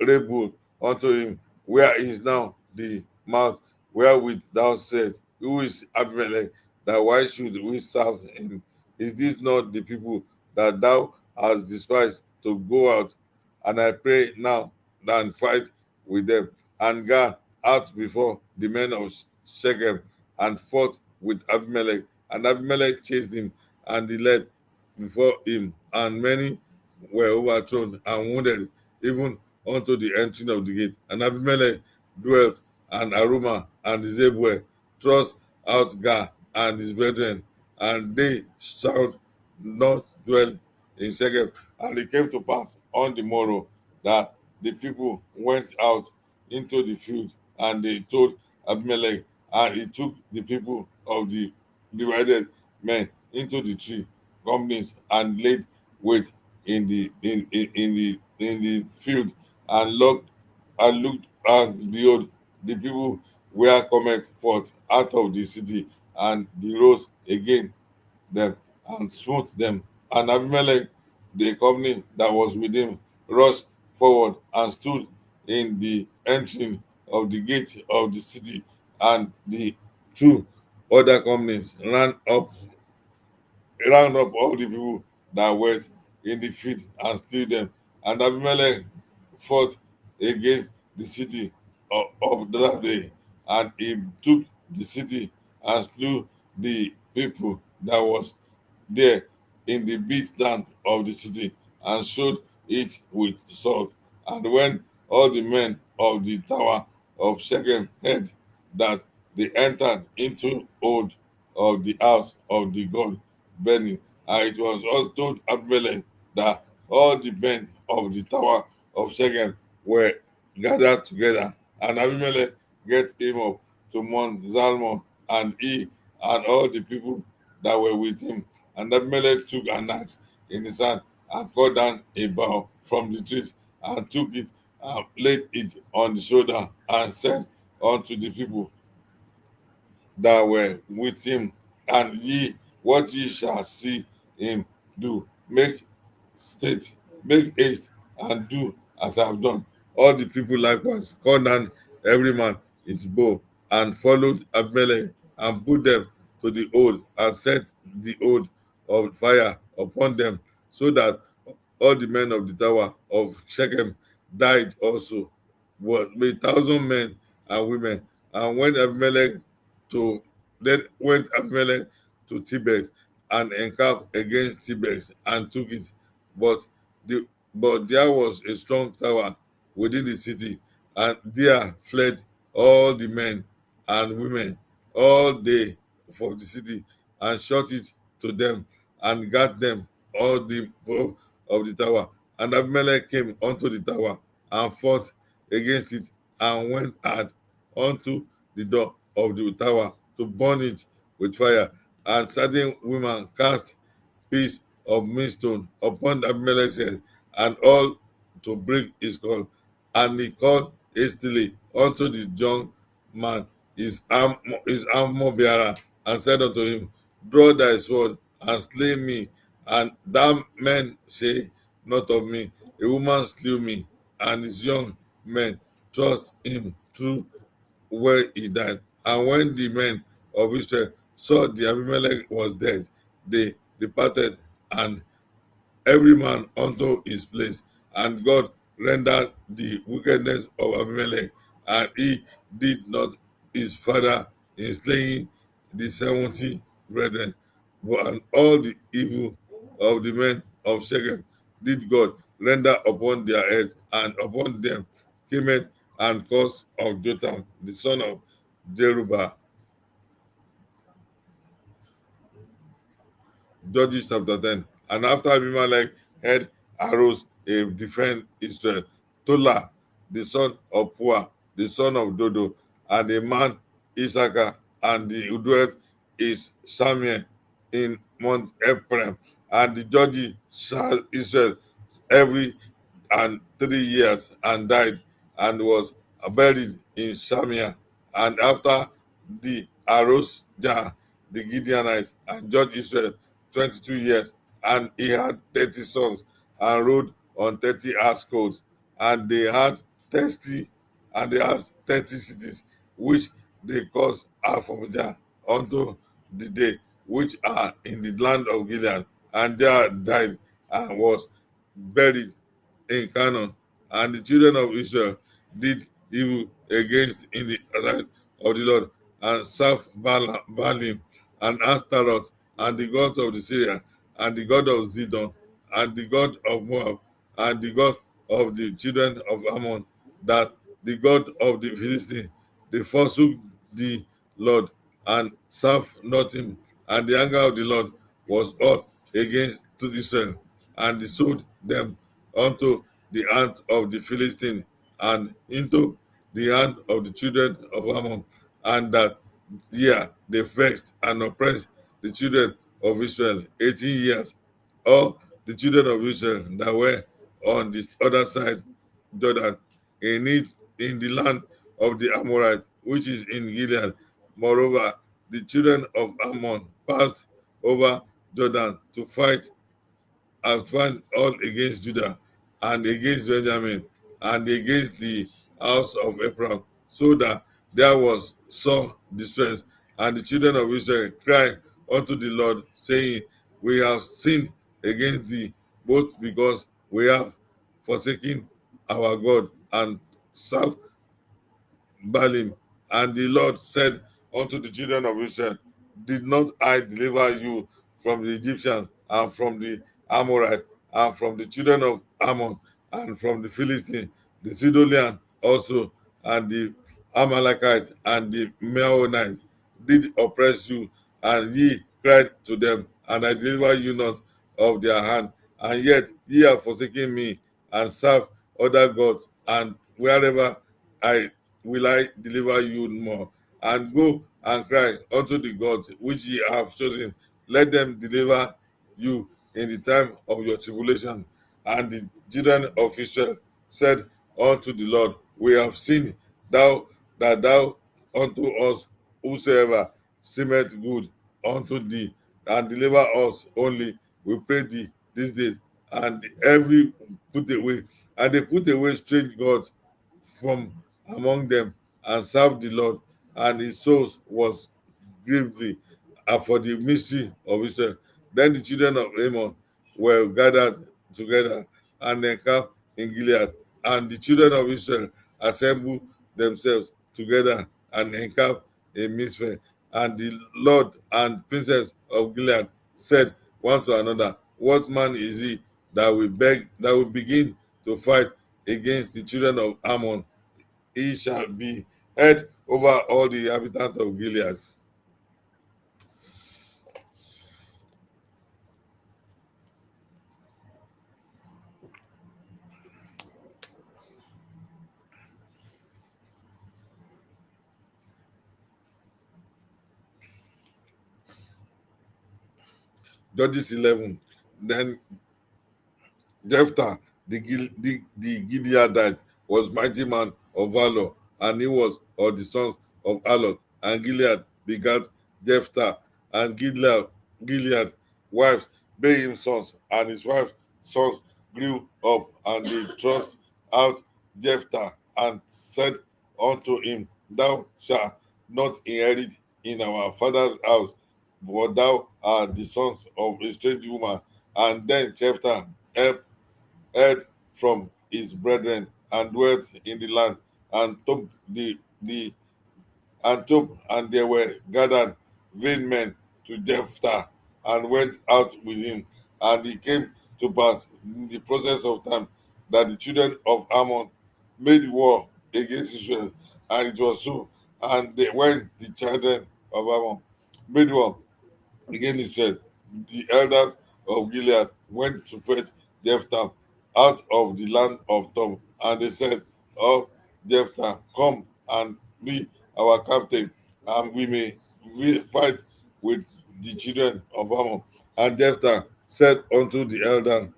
Rebul unto him, where is now the mouth wherewith thou said, who is Abimelech, that why should we serve him? Is this not the people that thou hast despised to go out? And I pray now and fight with them. And God out before the men of Shechem, and fought with Abimelech. And Abimelech chased him, and he led before him, and many were overthrown and wounded, even unto the entering of the gate. And Abimelech dwelt, and Aruma and Zebul thrust out Gad and his brethren, and they shall not dwell in Shechem. And it came to pass on the morrow that the people went out into the field, and they told Abimelech, and he took the people of the divided men into the three companies, and laid wait in the field, and looked, and behold, the people were cometh forth out of the city, and they rose again them, and smote them. And Abimelech, the company that was with him, rushed forward and stood in the entering of the gate of the city, and the two other companies ran up all the people that were in the field, and slew them. And Abimelech fought against the city of that day, and he took the city and slew the people that was there in the beat down of the city, and showed it with salt. And when all the men of the tower of Shechem heard that, they entered into hold of the house of the god burning. And it was also told Abimelech that all the men of the tower of Shechem were gathered together, and Abimelech get him up to Mount Zalmon, and he and all the people that were with him. And Abimelech took an axe in his hand, and cut down a bough from the trees, and took it and laid it on the shoulder, and said unto the people that were with him, and ye, what ye shall see him do, state, make haste, and do as I have done. All the people likewise called down every man his bow, and followed Abimelech, and put them to the oath, and set the oath of fire upon them, so that all the men of the tower of Shechem died also, was 1,000 men and women. And when Abimelech to then went Abimelech to Tibes, and encamped against Tibes, and took it. But but there was a strong tower within the city, and there fled all the men and women all day for the city, and shut it to them, and got them all the of the tower. And Abimelech came unto the tower, and fought against it, and went hard unto the door of the tower to burn it with fire. And certain women cast piece of millstone upon Abimelech's head, and all to break his skull. And he called hastily unto the young man, his armor bearer, and said unto him, Draw thy sword, and slay me, and thou men say not of me, a woman slew me. And his young men thrust him through where he died. And when the men of Israel saw the Abimelech was dead, they departed, and every man unto his place. And God rendered the wickedness of Abimelech, and he did not his father in slaying the 70 brethren. And all the evil of the men of Shechem did God render upon their heads, and upon them came it and cause of Jotham, the son of Jerubbaal. Judges chapter 10. And after Abimelech had arose a defend Israel, Tola, the son of Pua, the son of Dodo, and a man Issachar, and the dwelt is Samuel in Mount Ephraim, and the judges shall Israel every and 3 years, and died, and was buried in Shamia. And after the arose Jah the Gideonite, and judged Israel 22 years, and he had 30 sons, and rode on 30 ass colts, and they had 30, and they had 30 cities, which they caused half of Jah unto the day, which are in the land of Gilead. And Jah died, and was buried in Canaan. And the children of Israel did evil against in the sight of the Lord, and served Baalim and Ashtaroth, and the gods of the Syria, and the god of Zidon, and the god of Moab, and the god of the children of Ammon, that the god of the Philistines. They forsook the Lord, and served not him. And the anger of the Lord was hot against to Israel, and he sold them unto the hand of the Philistine, and into the hand of the children of Ammon, and that year they vexed and oppressed the children of Israel 18 years. All the children of Israel that were on the other side Jordan, in it, in the land of the Amorite, which is in Gilead. Moreover, the children of Ammon passed over Jordan to fight advanced all against Judah, and against Benjamin, and against the house of Ephraim, so that there was sore distress. And the children of Israel cried unto the Lord, saying, We have sinned against thee, both because we have forsaken our God, and served Baalim. And the Lord said unto the children of Israel, Did not I deliver you from the Egyptians, and from the Amorites, and from the children of Ammon, and from the Philistines, the Sidonian also, and the Amalekites, and the Meunites did oppress you, and ye cried to them, and I deliver you not of their hand. And yet ye have forsaken me, and served other gods, and wherever I I deliver you more. And go and cry unto the gods which ye have chosen. Let them deliver you in the time of your tribulation. And the children of Israel said unto the Lord, we have seen thou that thou unto us whosoever seemeth good unto thee, and deliver us only, we pray thee this day. And every put away, and they put away strange gods from among them, and served the Lord, and his soul was grieved for the mystery of Israel. Then the children of Ammon were gathered together and encamped in Gilead, and the children of Israel assembled themselves together and encamped in Mizpeh. And the Lord and princes of Gilead said one to another, what man is he that will begin to fight against the children of Ammon? He shall be head over all the inhabitants of Gilead. Judges 11. Then Jephthah, the Gileadite, was mighty man of valor, and he was of the sons of Alon. And Gilead begat Jephthah, and Gilead wives bare him sons, and his wife's sons grew up, and they thrust out Jephthah, and said unto him, thou shalt not inherit in our father's house, for thou art the sons of a strange woman. And then Jephthah heard from his brethren, and dwelt in the land, and took the and took, and there were gathered vain men to Jephthah, and went out with him. And it came to pass in the process of time that the children of Ammon made war against Israel, and it was so. And when the children of Ammon made war against Israel, the elders of Gilead went to fetch Jephthah out of the land of Tob, and they said of Jephthah, come and be our captain, and we fight with the children of Ammon. And Jephthah said unto the elder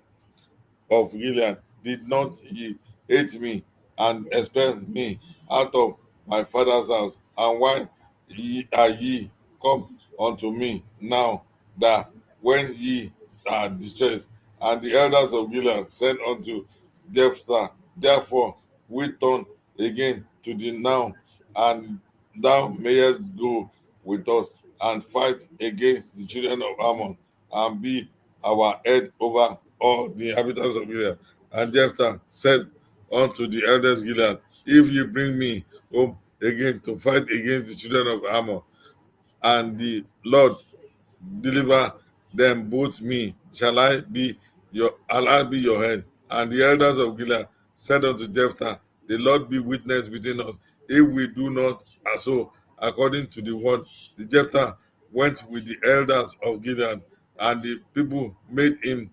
of Gilead, did not ye hate me and expel me out of my father's house? And why are ye come unto me now, that when ye are distressed? And the elders of Gilead said unto Jephthah, therefore we turn again to thee now, and thou mayest go with us and fight against the children of Ammon, and be our head over all the inhabitants of Gilead. And Jephthah said unto the elders Gilead, if you bring me home again to fight against the children of Ammon, and the Lord deliver them both me, shall I be your head? And the elders of Gilead said unto Jephthah, the Lord be witness between us, if we do not so according to the word. The Jephthah went with the elders of Gilead, and the people made him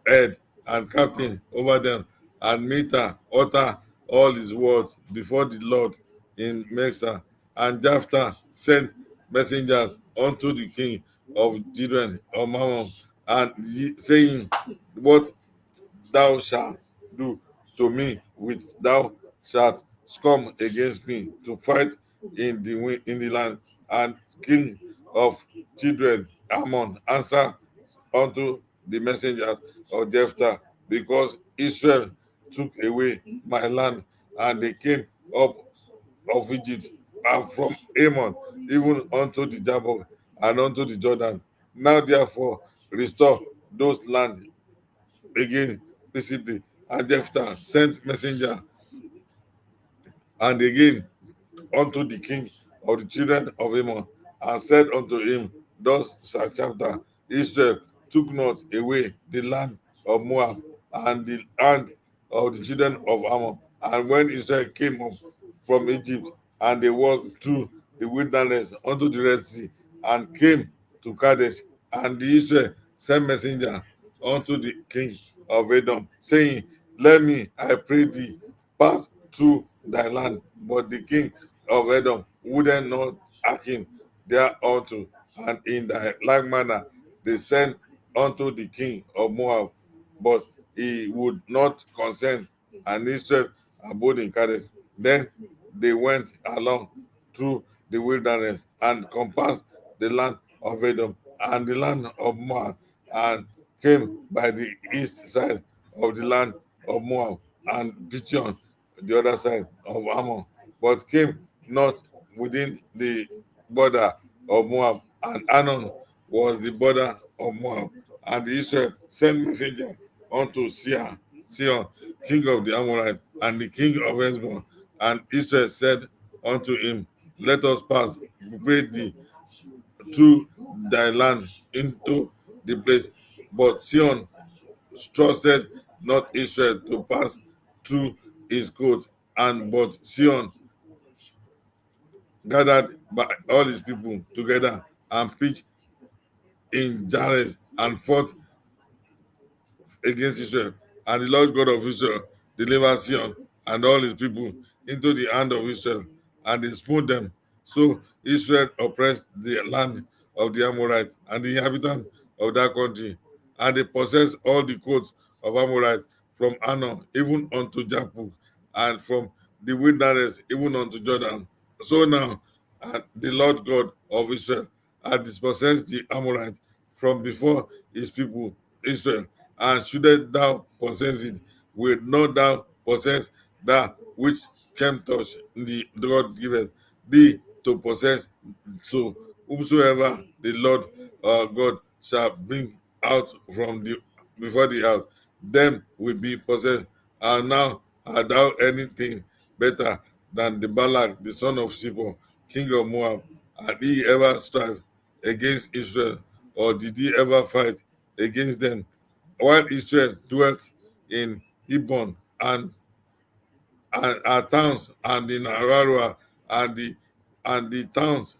head and captain over them, and Meta utter all his words before the Lord in Mesa. And Jephthah sent messengers unto the king of children of Mammon, and saying, what thou shalt do to me, which thou shalt come against me to fight in the land. And king of children Ammon answered unto the messengers of Jephthah, because Israel took away my land, and they came up of Egypt, and from Ammon even unto the Jabbok, and unto the Jordan. Now therefore restore those land again peaceably. And Jephthah sent messenger and again unto the king of the children of Ammon, and said unto him, thus shall chapter Israel took not away the land of Moab and the hand of the children of Ammon. And when Israel came up from Egypt, and they walked through the wilderness unto the Red Sea, and came to Kadesh, and the Israel sent messenger unto the king of Edom, saying, Let me, I pray thee, pass through thy land. But the king of Edom would not hearken thereunto, and in thy like manner they sent unto the king of Moab, but he would not consent, and Israel abode in Kadesh. Then they went along through the wilderness and compassed the land of Edom and the land of Moab, and came by the east side of the land of Moab, and pitched on the other side of Ammon, but came not within the border of Moab, and Anon was the border of Moab. And Israel sent messenger unto Sihon, king of the Amorites, and the king of Hezbollah. And Israel said unto him, Let us pass, we pray thee, through thy land into the place. But Sihon trusted not Israel to pass through his coast, and but Sihon gathered by all his people together and pitched in Jahres and fought against Israel. And the Lord God of Israel delivered Sihon and all his people into the hand of Israel, and they smote them. So Israel oppressed the land of the Amorites and the inhabitants of that country, and they possessed all the coasts of Amorites from Anon even unto Japheth, and from the wilderness even unto Jordan. So now, and the Lord God of Israel had dispossessed the Amorites from before his people Israel, and shouldest thou possess it, will not thou possess that which came touch the God giveth thee to possess? So whomsoever the Lord God shall bring out from the before the house, them will be possessed. And now art thou anything better than the Balak, the son of Zippor, king of Moab? Had he ever strive against Israel, or did he ever fight against them? While Israel dwelt in Hebron and our towns, and in Ararat, and the towns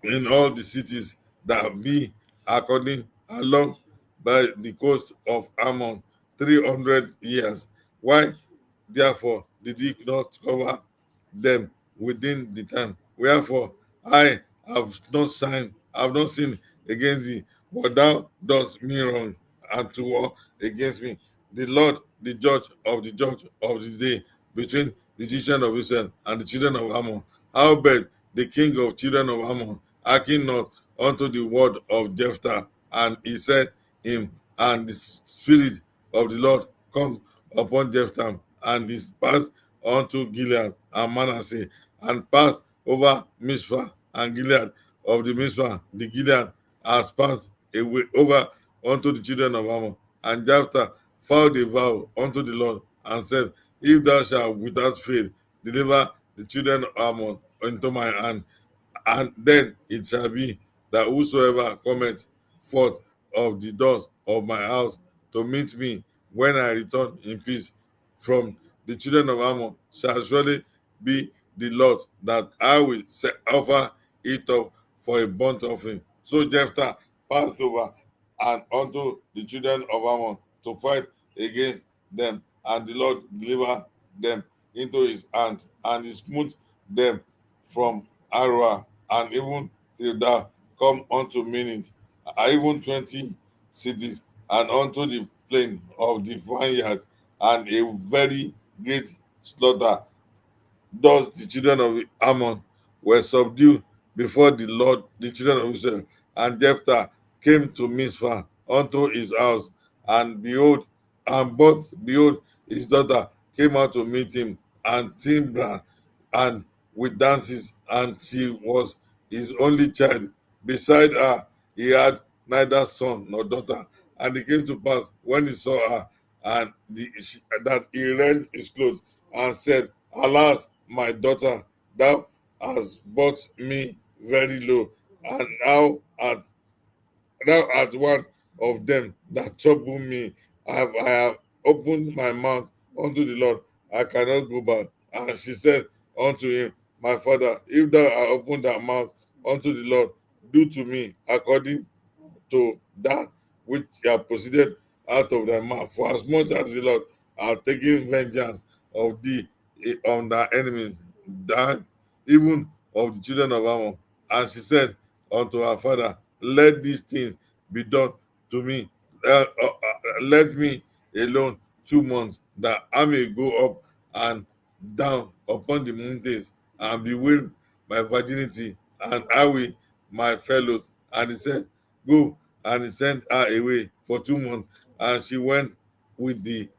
in all the cities that be according along by the coast of Ammon 300 years. Why therefore did he not cover them within the time? Wherefore I have not sinned against thee, but thou dost me wrong, and to war against me. The Lord, the judge of this day, between the children of Israel and the children of Ammon. Howbeit the king of children of Ammon hearkened not unto the word of Jephthah, and he said him, and the spirit of the Lord come upon Jephthah, and he passed unto Gilead and Manasseh, and passed over Mizpah and Gilead. Of the Mizpah, the Gilead has passed away over unto the children of Ammon. And Jephthah vowed a vow unto the Lord, and said, If thou shalt without fail deliver the children of Ammon into my hand, and then it shall be that whosoever cometh forth of the doors of my house to meet me when I return in peace from the children of Ammon shall surely be the Lord, that I will offer it up for a burnt offering. So Jephthah passed over and unto the children of Ammon to fight against them, and the Lord delivered them into his hand, and he smote them from Arua, and even till thou come unto Minit, even 20 cities, and unto the plain of the vineyards, and a very great slaughter. Thus the children of Ammon were subdued before the Lord, the children of Israel. And Jephthah came to Mizpah unto his house, and behold, his daughter came out to meet him, and timbrel, and with dances, and she was his only child. Beside her, he had neither son nor daughter. And it came to pass when he saw her, that he rent his clothes and said, Alas, my daughter, thou hast bought me very low, and now art thou art one of them that trouble me. I have opened my mouth unto the Lord. I cannot go back. And she said unto him, my father, if thou art opened thy mouth unto the Lord, do to me according to that which have proceeded out of thy mouth. For as much as the Lord hath taken vengeance of thee on thy enemies, than even of the children of Ammon. And she said unto her father, let these things be done to me. Let me alone 2 months, that I may go up and down upon the mountains and bewail my virginity, and I will my fellows. And he said, go. And he sent her away for 2 months, and she went with the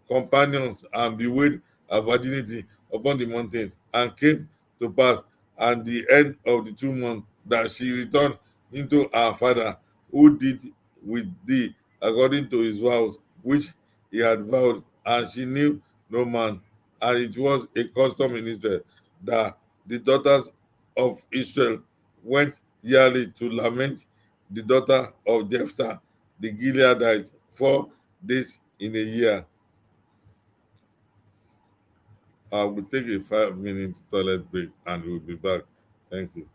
companions and bewailed her virginity upon the mountains. And came to pass at the end of the 2 months that she returned into her father, who did with thee according to his vows which he had vowed, and she knew no man. And it was a custom in Israel that the daughters of Israel went yearly to lament the daughter of Jephthah the Gileadite 4 days in a year. I will take a 5 minute toilet break and we'll be back. Thank you.